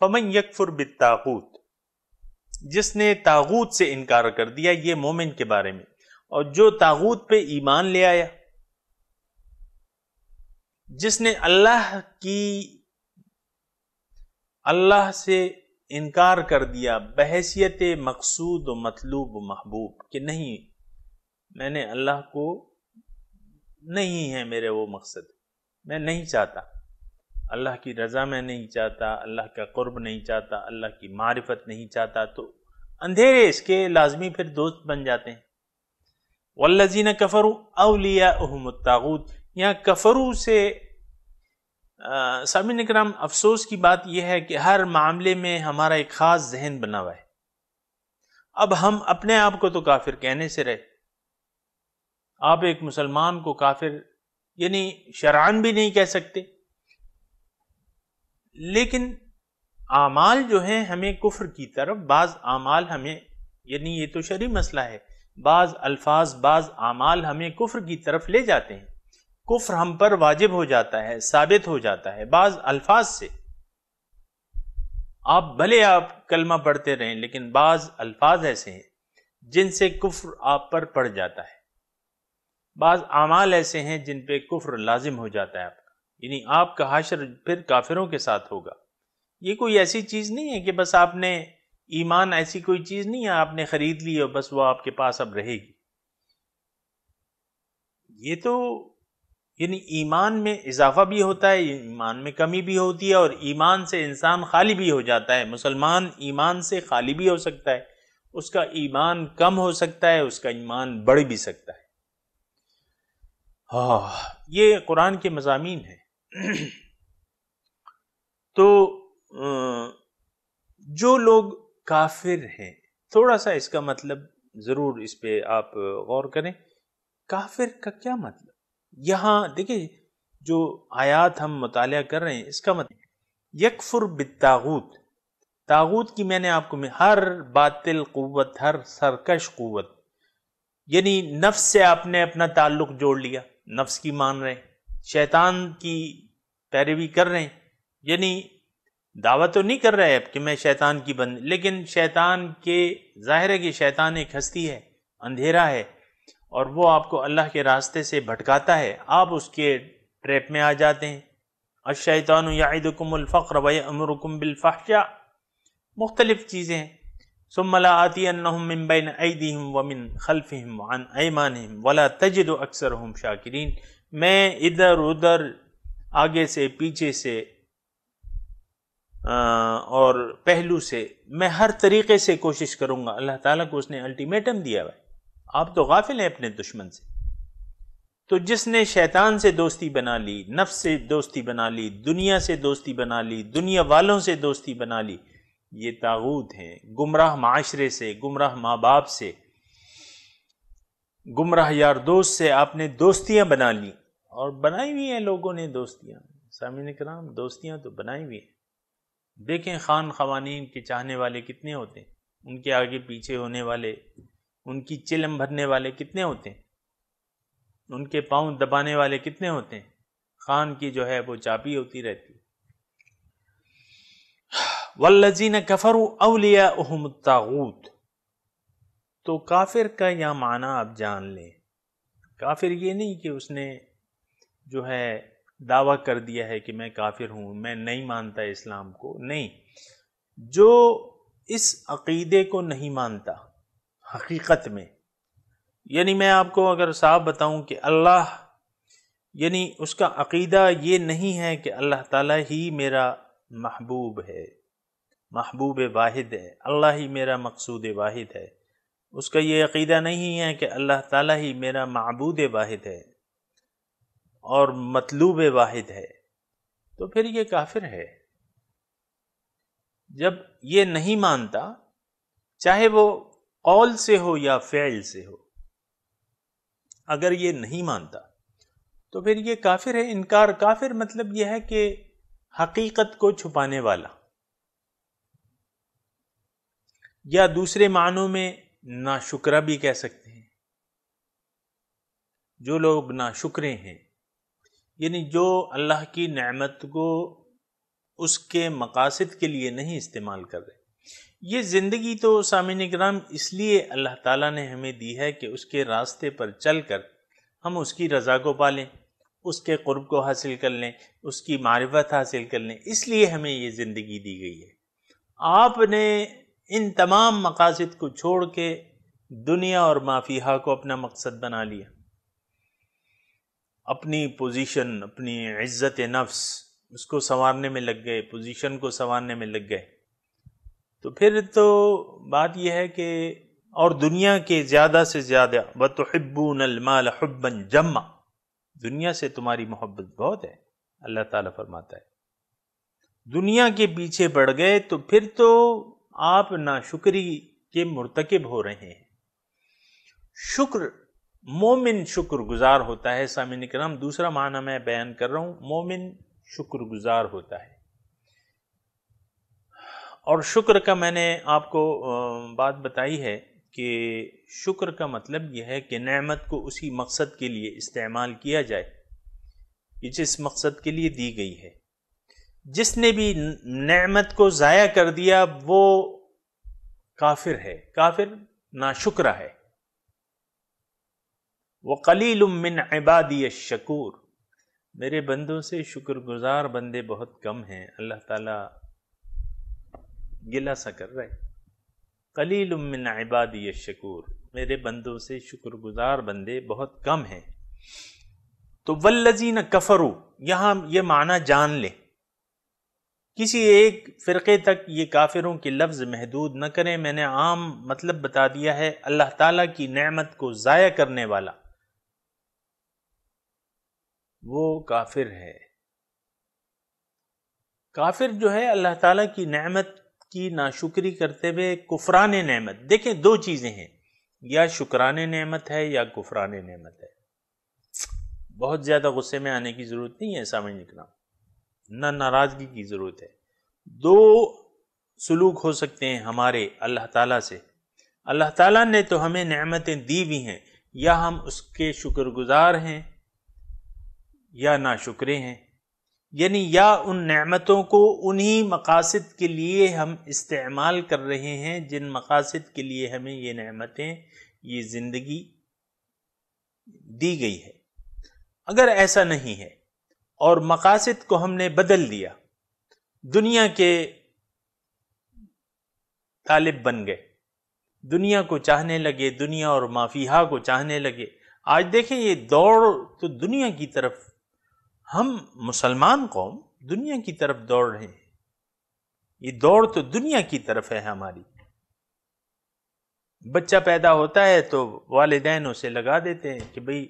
فمن یکفر بالطاغوت، جس نے طاغوت سے انکار کر دیا، یہ مومن کے بارے میں، اور جو طاغوت پہ ایمان لے آیا، جس نے اللہ سے انکار کر دیا بحیثیت مقصود و مطلوب و محبوب، کہ نہیں میں نے اللہ کو نہیں ہے میرے وہ مقصد، میں نہیں چاہتا اللہ کی رضا، میں نہیں چاہتا اللہ کا قرب، نہیں چاہتا اللہ کی معرفت، نہیں چاہتا، تو اندھیرے اس کے لازمی پھر دوست بن جاتے ہیں۔ والذین کفروا اولیاؤہم الطاغوت، یہاں کفروا سے سامعین اکرام افسوس کی بات یہ ہے کہ ہر معاملے میں ہمارا ایک خاص ذہن بنا ہوا ہے۔ اب ہم اپنے آپ کو تو کافر کہنے سے رہے، آپ ایک مسلمان کو کافر یعنی شرعاً بھی نہیں کہہ سکتے، لیکن اعمال جو ہیں ہمیں کفر کی طرف، بعض اعمال ہمیں، یعنی یہ تو شرعی مسئلہ ہے، بعض الفاظ بعض اعمال ہمیں کفر کی طرف لے جاتے ہیں، کفر ہم پر واجب ہو جاتا ہے، ثابت ہو جاتا ہے بعض الفاظ سے۔ آپ کلمہ پڑھتے رہیں لیکن بعض الفاظ ایسے ہیں جن سے کفر آپ پر پڑ جاتا ہے، بعض اعمال ایسے ہیں جن پہ کفر لازم ہو جاتا ہے آپ کا، یعنی آپ کا حشر پھر کافروں کے ساتھ ہوگا۔ یہ کوئی ایسی چیز نہیں ہے کہ بس آپ نے ایمان، ایسی کوئی چیز نہیں ہے آپ نے خرید لی اور بس وہ آپ کے پاس اب رہے گی۔ یہ تو یعنی ایمان میں اضافہ بھی ہوتا ہے، ایمان میں کمی بھی ہوتی ہے، اور ایمان سے انسان خالی بھی ہو جاتا ہے۔ مسلمان ایمان سے خالی بھی ہو سکتا ہے، اس کا ایمان کم ہو سکتا ہے، اس کا ایمان بڑھ بھی سکتا ہے۔ یہ قرآن کے مضامین ہیں۔ تو جو لوگ کافر ہیں، تھوڑا سا اس کا مطلب ضرور اس پہ آپ غور کریں، کافر کا کیا مطلب؟ یہاں دیکھیں جو آیات ہم مطالعہ کر رہے ہیں، اس کا مطلب یکفر بالطاغوت، طاغوت کی میں نے آپ کو ہر باطل قوت، ہر سرکش قوت، یعنی نفس سے آپ نے اپنا تعلق جوڑ لیا، نفس کی مان رہے ہیں، شیطان کی پیروی کر رہے ہیں، یعنی دعویٰ تو نہیں کر رہے اب کہ میں شیطان کی بند، لیکن شیطان کے ظاہر ہے کہ شیطان ایک ہستی ہے، اندھیرا ہے، اور وہ آپ کو اللہ کے راستے سے بھٹکاتا ہے، آپ اس کے ٹریپ میں آ جاتے ہیں۔ الشیطان یعدکم الفقر ویأمرکم بالفحشاء، مختلف چیزیں ہیں۔ ثم لآتینہم من بین ایدیہم ومن خلفہم وعن ایمانہم ولا تجد اکثرہم شاکرین، میں ادھر ادھر آگے سے پیچھے سے اور پہلو سے میں ہر طریقے سے کوشش کروں گا. اللہ تعالیٰ کو اس نے الٹیمیٹم دیا ہے. آپ تو غافل ہیں اپنے دشمن سے. تو جس نے شیطان سے دوستی بنا لی، نفس سے دوستی بنا لی، دنیا سے دوستی بنا لی، دنیا والوں سے دوستی بنا لی، یہ طاغوت ہیں. گمراہ معاشرے سے، گمراہ ماں باپ سے، گمراہ یار دوست سے آپ نے دوستیاں بنا لی، اور بنائی ہوئی ہیں لوگوں نے دوستیاں. سامعین کرام، دوستیاں تو بنائی ہوئی ہیں. دیکھیں خان خوانین کے چاہنے والے کتنے ہوتے ہیں، ان کے آگے پیچھے ہونے والے، ان کی چلم بھرنے والے کتنے ہوتے ہیں، ان کے پاؤں دبانے والے کتنے ہوتے ہیں. خان کی جو ہے وہ چاپی ہوتی رہتی. والذین کفروا اولیاؤہم الطاغوت. تو کافر کا یا معنی آپ جان لیں. کافر یہ نہیں کہ اس نے جو ہے دعویٰ کر دیا ہے کہ میں کافر ہوں، میں نہیں مانتا اسلام کو. نہیں، جو اس عقیدے کو نہیں مانتا حقیقت میں، یعنی میں آپ کو اگر صاحب بتاؤں کہ اللہ، یعنی اس کا عقیدہ یہ نہیں ہے کہ اللہ تعالیٰ ہی میرا محبوب ہے، محبوب واحد ہے، اللہ ہی میرا مقصود واحد ہے. اس کا یہ عقیدہ نہیں ہے کہ اللہ تعالیٰ ہی میرا معبود واحد ہے اور مطلوب واحد ہے، تو پھر یہ کافر ہے. جب یہ نہیں مانتا، چاہے وہ قول سے ہو یا فعل سے ہو، اگر یہ نہیں مانتا تو پھر یہ کافر ہے. انکار کافر مطلب یہ ہے کہ حقیقت کو چھپانے والا، یا دوسرے معنوں میں ناشکرا بھی کہہ سکتے ہیں. جو لوگ ناشکرے ہیں، یعنی جو اللہ کی نعمت کو اس کے مقاصد کے لیے نہیں استعمال کر رہے. یہ زندگی تو سامعین کرام اس لیے اللہ تعالیٰ نے ہمیں دی ہے کہ اس کے راستے پر چل کر ہم اس کی رضا کو پالیں، اس کے قرب کو حاصل کر لیں، اس کی معرفت حاصل کر لیں. اس لیے ہمیں یہ زندگی دی گئی ہے. آپ نے ان تمام مقاصد کو چھوڑ کے دنیا اور ما فیہا کو اپنا مقصد بنا لیا، اپنی پوزیشن، اپنی عزت نفس، اس کو سنوارنے میں لگ گئے، پوزیشن کو سنوارنے میں لگ گئے. تو پھر تو بات یہ ہے کہ اور دنیا کے زیادہ سے زیادہ وَتُحِبُّونَ الْمَالَ حُبًّا جَمًّا، دنیا سے تمہاری محبت بہت ہے. اللہ تعالیٰ فرماتا ہے دنیا کے پیچھے پڑ گئے تو پھر تو آپ ناشکری کے مرتکب ہو رہے ہیں. شکر، مومن شکر گزار ہوتا ہے. سامعین کرام، دوسرا معنی میں بیان کر رہا ہوں، مومن شکر گزار ہوتا ہے. اور شکر کا میں نے آپ کو بات بتائی ہے کہ شکر کا مطلب یہ ہے کہ نعمت کو اسی مقصد کے لیے استعمال کیا جائے کہ جس مقصد کے لیے دی گئی ہے. جس نے بھی نعمت کو ضائع کر دیا وہ کافر ہے، کافر ناشکرہ ہے. وَقَلِيلٌ مِّنْ عِبَادِيَ الشَّكُورُ، میرے بندوں سے شکر گزار بندے بہت کم ہیں. اللہ تعالیٰ گلہ سا کر رہے. قلیل من عبادی الشکور، میرے بندوں سے شکر گزار بندے بہت کم ہیں. تو والذین کفروا، یہاں یہ معنی جان لیں، کسی ایک فرقے تک یہ کافروں کے لفظ محدود نہ کریں. میں نے عام مطلب بتا دیا ہے. اللہ تعالیٰ کی نعمت کو ضائع کرنے والا وہ کافر ہے. کافر جو ہے اللہ تعالیٰ کی نعمت کی ناشکری کرتے ہوئے کفران نعمت. دیکھیں دو چیزیں ہیں، یا شکران نعمت ہے یا کفران نعمت ہے. بہت زیادہ غصے میں آنے کی ضرورت نہیں ہے سامعین کرام، نہ ناراضگی کی ضرورت ہے. دو سلوک ہو سکتے ہیں ہمارے اللہ تعالیٰ سے. اللہ تعالیٰ نے تو ہمیں نعمتیں دی بھی ہیں، یا ہم اس کے شکر گزار ہیں یا ناشکرے ہیں. یعنی یا ان نعمتوں کو انہی مقاصد کے لیے ہم استعمال کر رہے ہیں جن مقاصد کے لیے ہمیں یہ نعمتیں، یہ زندگی دی گئی ہے. اگر ایسا نہیں ہے اور مقاصد کو ہم نے بدل دیا، دنیا کے طالب بن گئے، دنیا کو چاہنے لگے، دنیا اور ما فیہا کو چاہنے لگے۔ آج دیکھیں یہ دوڑ تو دنیا کی طرف، ہم مسلمان قوم دنیا کی طرف دوڑ رہے ہیں، یہ دوڑ تو دنیا کی طرف ہے ہماری۔ بچہ پیدا ہوتا ہے تو والدین اسے لگا دیتے ہیں کہ بھئی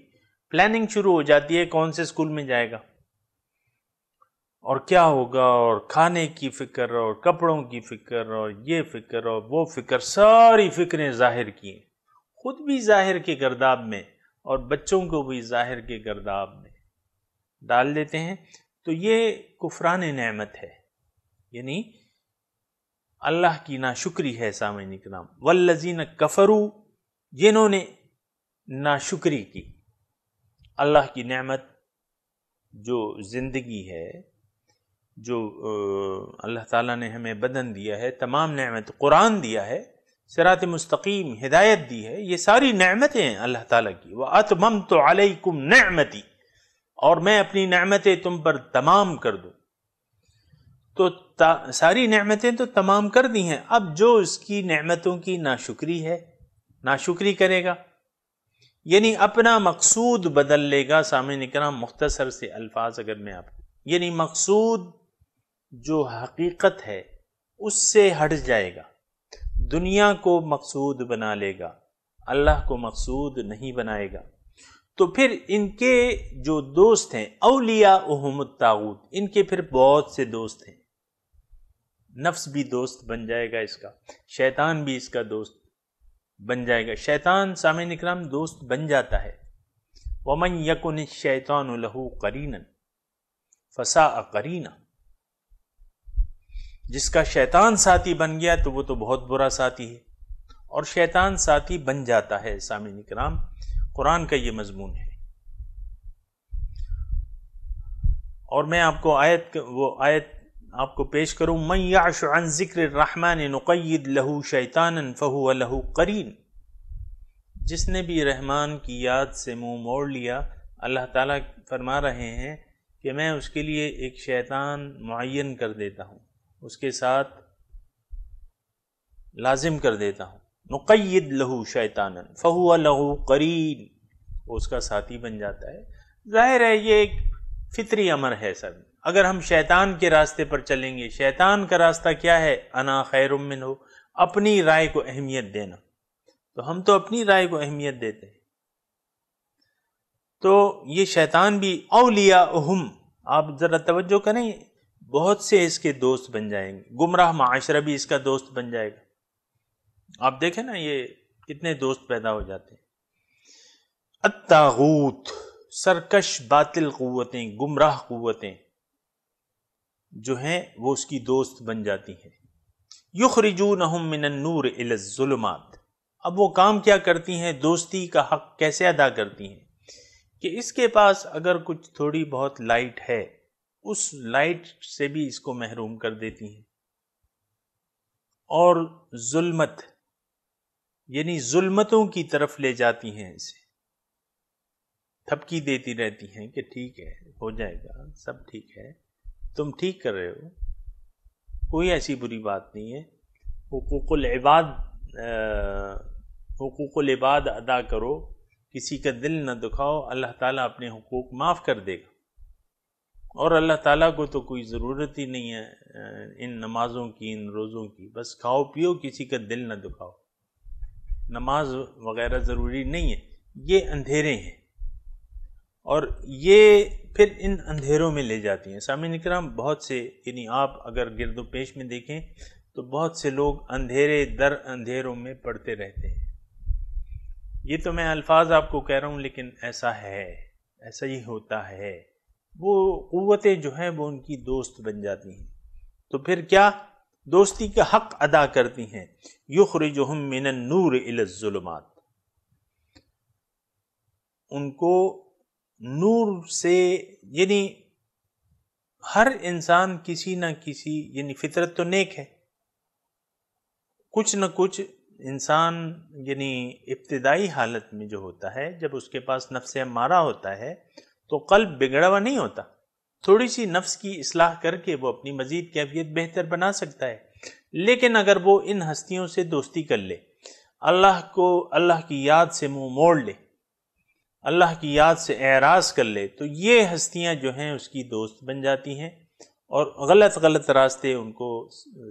پلاننگ شروع ہو جاتی ہے کون سے اسکول میں جائے گا اور کیا ہوگا، اور کھانے کی فکر اور کپڑوں کی فکر اور یہ فکر اور وہ فکر، ساری فکریں ظاہر کی ہیں، خود بھی ظاہر کے گرداب میں اور بچوں کو بھی ظاہر کے گرداب میں ڈال دیتے ہیں۔ تو یہ کفران نعمت ہے، یعنی اللہ کی ناشکری ہے سامعین اکرام۔ والذین کفروا، جنہوں نے ناشکری کی، اللہ کی نعمت جو زندگی ہے، جو اللہ تعالیٰ نے ہمیں بدن دیا ہے، تمام نعمت، قرآن دیا ہے، صراط مستقیم، ہدایت دی ہے، یہ ساری نعمتیں ہیں اللہ تعالیٰ کی۔ وَأَتْمَمْتُ عَلَيْكُمْ نِعْمَتِي، اور میں اپنی نعمتیں تم پر تمام کر دوں۔ تو ساری نعمتیں تو تمام کر دی ہیں، اب جو اس کی نعمتوں کی ناشکری ہے، ناشکری کرے گا، یعنی اپنا مقصود بدل لے گا۔ سامعین اکرام مختصر سے الفاظ اگر میں آپ کو، یعنی مقصود جو حقیقت ہے اس سے ہٹ جائے گا، دنیا کو مقصود بنا لے گا، اللہ کو مقصود نہیں بنائے گا، تو پھر ان کے جو دوست ہیں، اولیاءہم الطاغوت، ان کے پھر بہت سے دوست ہیں۔ نفس بھی دوست بن جائے گا اس کا، شیطان بھی اس کا دوست بن جائے گا۔ شیطان سامعین اکرام دوست بن جاتا ہے۔ وَمَنْ يَكُنِ الشَّيْطَانُ لَهُ قَرِينًا فَسَاءَ قَرِينًا، جس کا شیطان ساتھی بن گیا تو وہ تو بہت برا ساتھی ہے، اور شیطان ساتھی بن جاتا ہے۔ سامعین اکرام قرآن کا یہ مضمون ہے، اور میں آپ کو وہ آیت آپ کو پیش کروں، مَن يَعْشُ عَن ذِكْرِ الرَّحْمَنِ نُقَيِّدْ لَهُ شَيْطَانًا فَهُوَ لَهُ قَرِينٌ، جس نے بھی رحمان کی یاد سے منہ موڑ لیا، اللہ تعالیٰ فرما رہے ہیں کہ میں اس کے لیے ایک شیطان معین کر دیتا ہوں، اس کے ساتھ لازم کر دیتا ہوں۔ نُقَيِّدْ لَهُ شَيْطَانًا فَهُوَ لَهُ قَرِينٌ، وہ اس کا ساتھی بن جاتا ہے۔ ظاہر ہے یہ ایک فطری امر ہے سب، اگر ہم شیطان کے راستے پر چلیں گے، شیطان کا راستہ کیا ہے؟ انا خیر منہ، اپنی رائے کو اہمیت دینا، تو ہم تو اپنی رائے کو اہمیت دیتے ہیں۔ تو یہ شیطان بھی اولیاءہم، آپ ذرا توجہ کریں، بہت سے اس کے دوست بن جائیں گے، گمراہ معاشرہ بھی اس کا دوست بن جائے گا۔ آپ دیکھیں نا یہ کتنے دوست پیدا ہو جاتے ہیں۔ الطاغوت، سرکش باطل قوتیں، گمراہ قوتیں جو ہیں وہ اس کی دوست بن جاتی ہیں۔ یخرجونہم من النور الی الظلمات، اب وہ کام کیا کرتی ہیں، دوستی کا حق کیسے ادا کرتی ہیں کہ اس کے پاس اگر کچھ تھوڑی بہت لائٹ ہے، اس لائٹ سے بھی اس کو محروم کر دیتی ہیں، اور ظلمت یعنی ظلمتوں کی طرف لے جاتی ہیں، اسے تھپکی دیتی رہتی ہیں کہ ٹھیک ہے، ہو جائے گا، سب ٹھیک ہے، تم ٹھیک کر رہے ہو، کوئی ایسی بری بات نہیں ہے، حقوق العباد ادا کرو، کسی کا دل نہ دکھاؤ، اللہ تعالیٰ اپنے حقوق معاف کر دے گا، اور اللہ تعالیٰ کو تو کوئی ضرورت ہی نہیں ہے ان نمازوں کی، ان روزوں کی، بس کھاؤ پیو، کسی کا دل نہ دکھاؤ، نماز وغیرہ ضروری نہیں ہے۔ یہ اندھیرے ہیں، اور یہ پھر ان اندھیروں میں لے جاتی ہیں۔ سامعین اکرام بہت سے، یعنی آپ اگر گرد و پیش میں دیکھیں تو بہت سے لوگ اندھیرے در اندھیروں میں پڑتے رہتے ہیں۔ یہ تو میں الفاظ آپ کو کہہ رہا ہوں، لیکن ایسا ہے، ایسا ہی ہوتا ہے۔ وہ قوتیں جو ہیں وہ ان کی دوست بن جاتی ہیں، تو پھر کیا دوستی کا حق ادا کرتی ہیں۔ یخرجہم من النور الی الظلمات، ان کو نور سے، یعنی ہر انسان کسی نہ کسی، یعنی فطرت تو نیک ہے، کچھ نہ کچھ انسان یعنی ابتدائی حالت میں جو ہوتا ہے، جب اس کے پاس نفس امارہ ہوتا ہے تو قلب بگڑا ہوا نہیں ہوتا، تھوڑی سی نفس کی اصلاح کر کے وہ اپنی مزید کیفیت بہتر بنا سکتا ہے۔ لیکن اگر وہ ان ہستیوں سے دوستی کر لے، اللہ کی یاد سے منہ موڑ لے، اللہ کی یاد سے اعراض کر لے، تو یہ ہستیاں جو ہیں اس کی دوست بن جاتی ہیں اور غلط راستے ان کو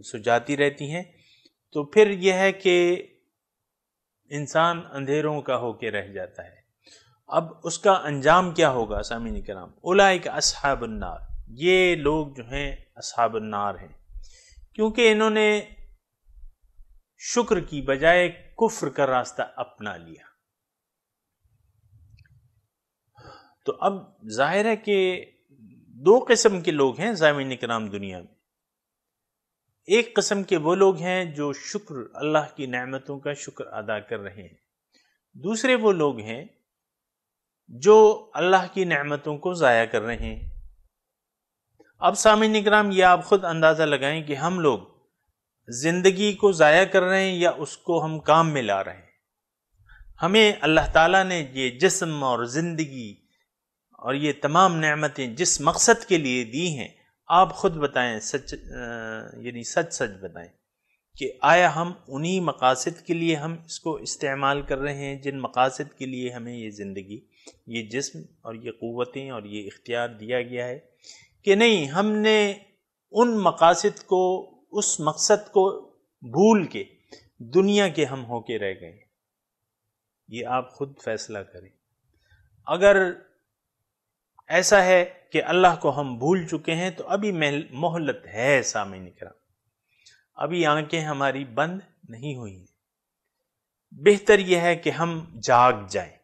سجاتی رہتی ہیں. تو پھر یہ ہے کہ انسان اندھیروں کا ہو کے رہ جاتا ہے. اب اس کا انجام کیا ہوگا سامعین کرام؟ اولئک اصحاب النار، یہ لوگ جو ہیں اصحاب النار ہیں، کیونکہ انہوں نے شکر کی بجائے کفر کا راستہ اپنا لیا. تو اب ظاہر ہے کہ دو قسم کے لوگ ہیں سامعین کرام دنیا میں. ایک قسم کے وہ لوگ ہیں جو شکر، اللہ کی نعمتوں کا شکر ادا کر رہے ہیں. دوسرے وہ لوگ ہیں جو اللہ کی نعمتوں کو ضائع کر رہے ہیں. اب سامعین کرام یہ آپ خود اندازہ لگائیں کہ ہم لوگ زندگی کو ضائع کر رہے ہیں یا اس کو ہم کام میں لا رہے ہیں. ہمیں اللہ تعالیٰ نے یہ جسم اور زندگی اور یہ تمام نعمتیں جس مقصد کے لیے دی ہیں، آپ خود بتائیں، سچ بتائیں کہ آیا ہم انہی مقاصد کے لیے ہم اس کو استعمال کر رہے ہیں جن مقاصد کے لیے ہمیں یہ زندگی، یہ جسم اور یہ قوتیں اور یہ اختیار دیا گیا ہے، کہ نہیں ہم نے ان مقاصد کو، اس مقصد کو بھول کے دنیا کے ہم ہو کے رہ گئے؟ یہ آپ خود فیصلہ کریں. اگر ایسا ہے کہ اللہ کو ہم بھول چکے ہیں تو ابھی مہلت ہے سامعین کرام، ابھی آنکھیں ہماری بند نہیں ہوئی ہیں. بہتر یہ ہے کہ ہم جاگ جائیں،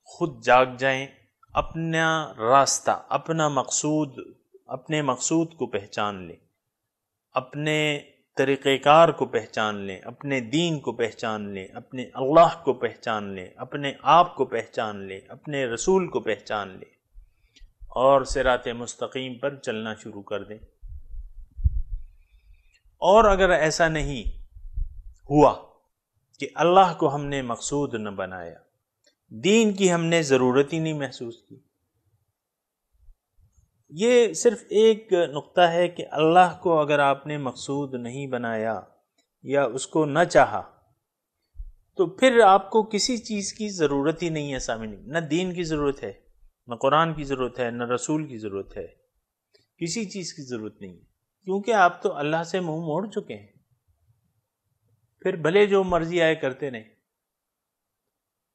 خود جاگ جائیں، اپنا راستہ، اپنا مقصود، اپنے مقصود کو پہچان لیں، اپنے طریقہ کار کو پہچان لیں، اپنے دین کو پہچان لیں، اپنے اللہ کو پہچان لیں، اپنے آپ کو پہچان لیں، اپنے رسول کو پہچان لیں اور صراط مستقیم پر چلنا شروع کر دیں. اور اگر ایسا نہیں ہوا کہ اللہ کو ہم نے مقصود نہ بنایا، دین کی ہم نے ضرورت ہی نہیں محسوس کی، یہ صرف ایک نقطہ ہے کہ اللہ کو اگر آپ نے مقصود نہیں بنایا یا اس کو نہ چاہا تو پھر آپ کو کسی چیز کی ضرورت ہی نہیں ہے سامنے. نہ دین کی ضرورت ہے، نہ قرآن کی ضرورت ہے، نہ رسول کی ضرورت ہے، کسی چیز کی ضرورت نہیں ہے، کیونکہ آپ تو اللہ سے منہ موڑ چکے ہیں. پھر بھلے جو مرضی آئے کرتے نہیں.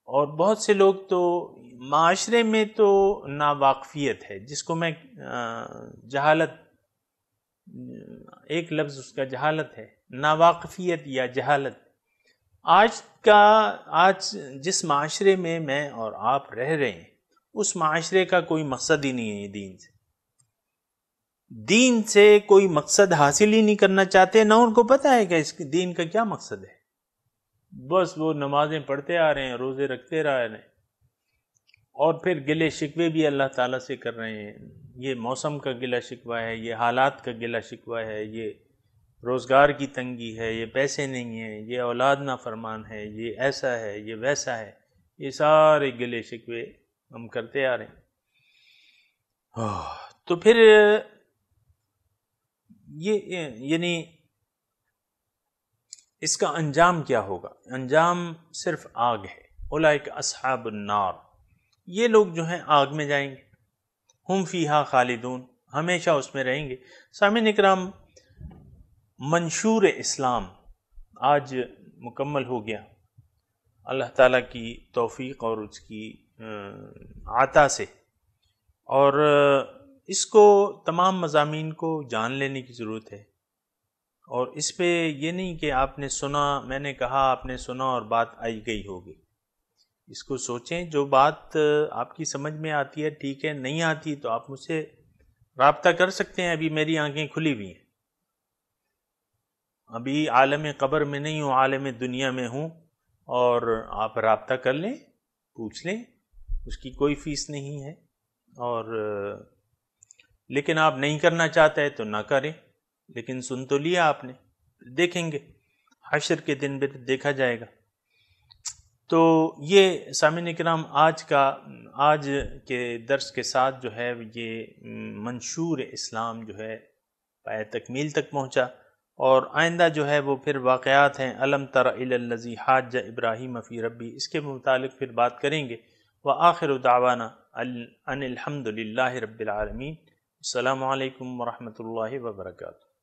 اور بہت سے لوگ تو معاشرے میں تو ناواقفیت ہے، جس کو میں جہالت، ایک لفظ اس کا جہالت ہے، ناواقفیت یا جہالت. آج جس معاشرے میں میں اور آپ رہ رہے ہیں، اس معاشرے کا کوئی مقصد ہی نہیں ہے. دین سے کوئی مقصد حاصل ہی نہیں کرنا چاہتے، نہ ان کو پتہ ہے کہ اس دین کا کیا مقصد ہے. بس وہ نمازیں پڑھتے آ رہے ہیں، روزے رکھتے رہ رہے ہیں، اور پھر گلے شکوے بھی اللہ تعالیٰ سے کر رہے ہیں. یہ موسم کا گلہ شکوہ ہے، یہ حالات کا گلہ شکوہ ہے، یہ روزگار کی تنگی ہے، یہ پیسے نہیں ہیں، یہ اولاد نافرمان ہے، یہ ایسا ہے، یہ ویسا ہے. یہ سارے گلے شکوے ہم کرتے آ رہے ہیں. تو پھر یہ یعنی اس کا انجام کیا ہوگا؟ انجام صرف آگ ہے. اولئک اصحاب النار، یہ لوگ جو ہیں آگ میں جائیں گے. ہم فیہا خالدون، ہمیشہ اس میں رہیں گے. سامعین اکرام، منشور اسلام آج مکمل ہو گیا اللہ تعالیٰ کی توفیق اور اس کی عطا سے، اور اس کو تمام مضامین کو جان لینے کی ضرورت ہے. اور اس پہ یہ نہیں کہ آپ نے سنا، میں نے کہا، آپ نے سنا اور بات آئی گئی ہوگی. اس کو سوچیں، جو بات آپ کی سمجھ میں آتی ہے ٹھیک ہے، نہیں آتی تو آپ مجھ سے رابطہ کر سکتے ہیں. ابھی میری آنکھیں کھلی ہوئی ہیں، ابھی عالم قبر میں نہیں ہوں، عالم دنیا میں ہوں، اور آپ رابطہ کر لیں، پوچھ لیں، اس کی کوئی فیس نہیں ہے. اور لیکن آپ نہیں کرنا چاہتے تو نہ کریں، لیکن سن تو لیا آپ نے. دیکھیں گے حشر کے دن بھی دیکھا جائے گا. تو یہ سامعین کرام آج کے درس کے ساتھ جو ہے یہ منشور اسلام جو ہے پائے تکمیل تک پہنچا. اور آئندہ جو ہے وہ پھر واقعات ہیں الم تر الی الذی حاج ابراہیم فی ربی، اس کے متعلق پھر بات کریں گے۔ وآخر دعوانا ان الحمد للہ رب العالمین۔ السلام علیکم ورحمۃ اللہ وبرکاتہ۔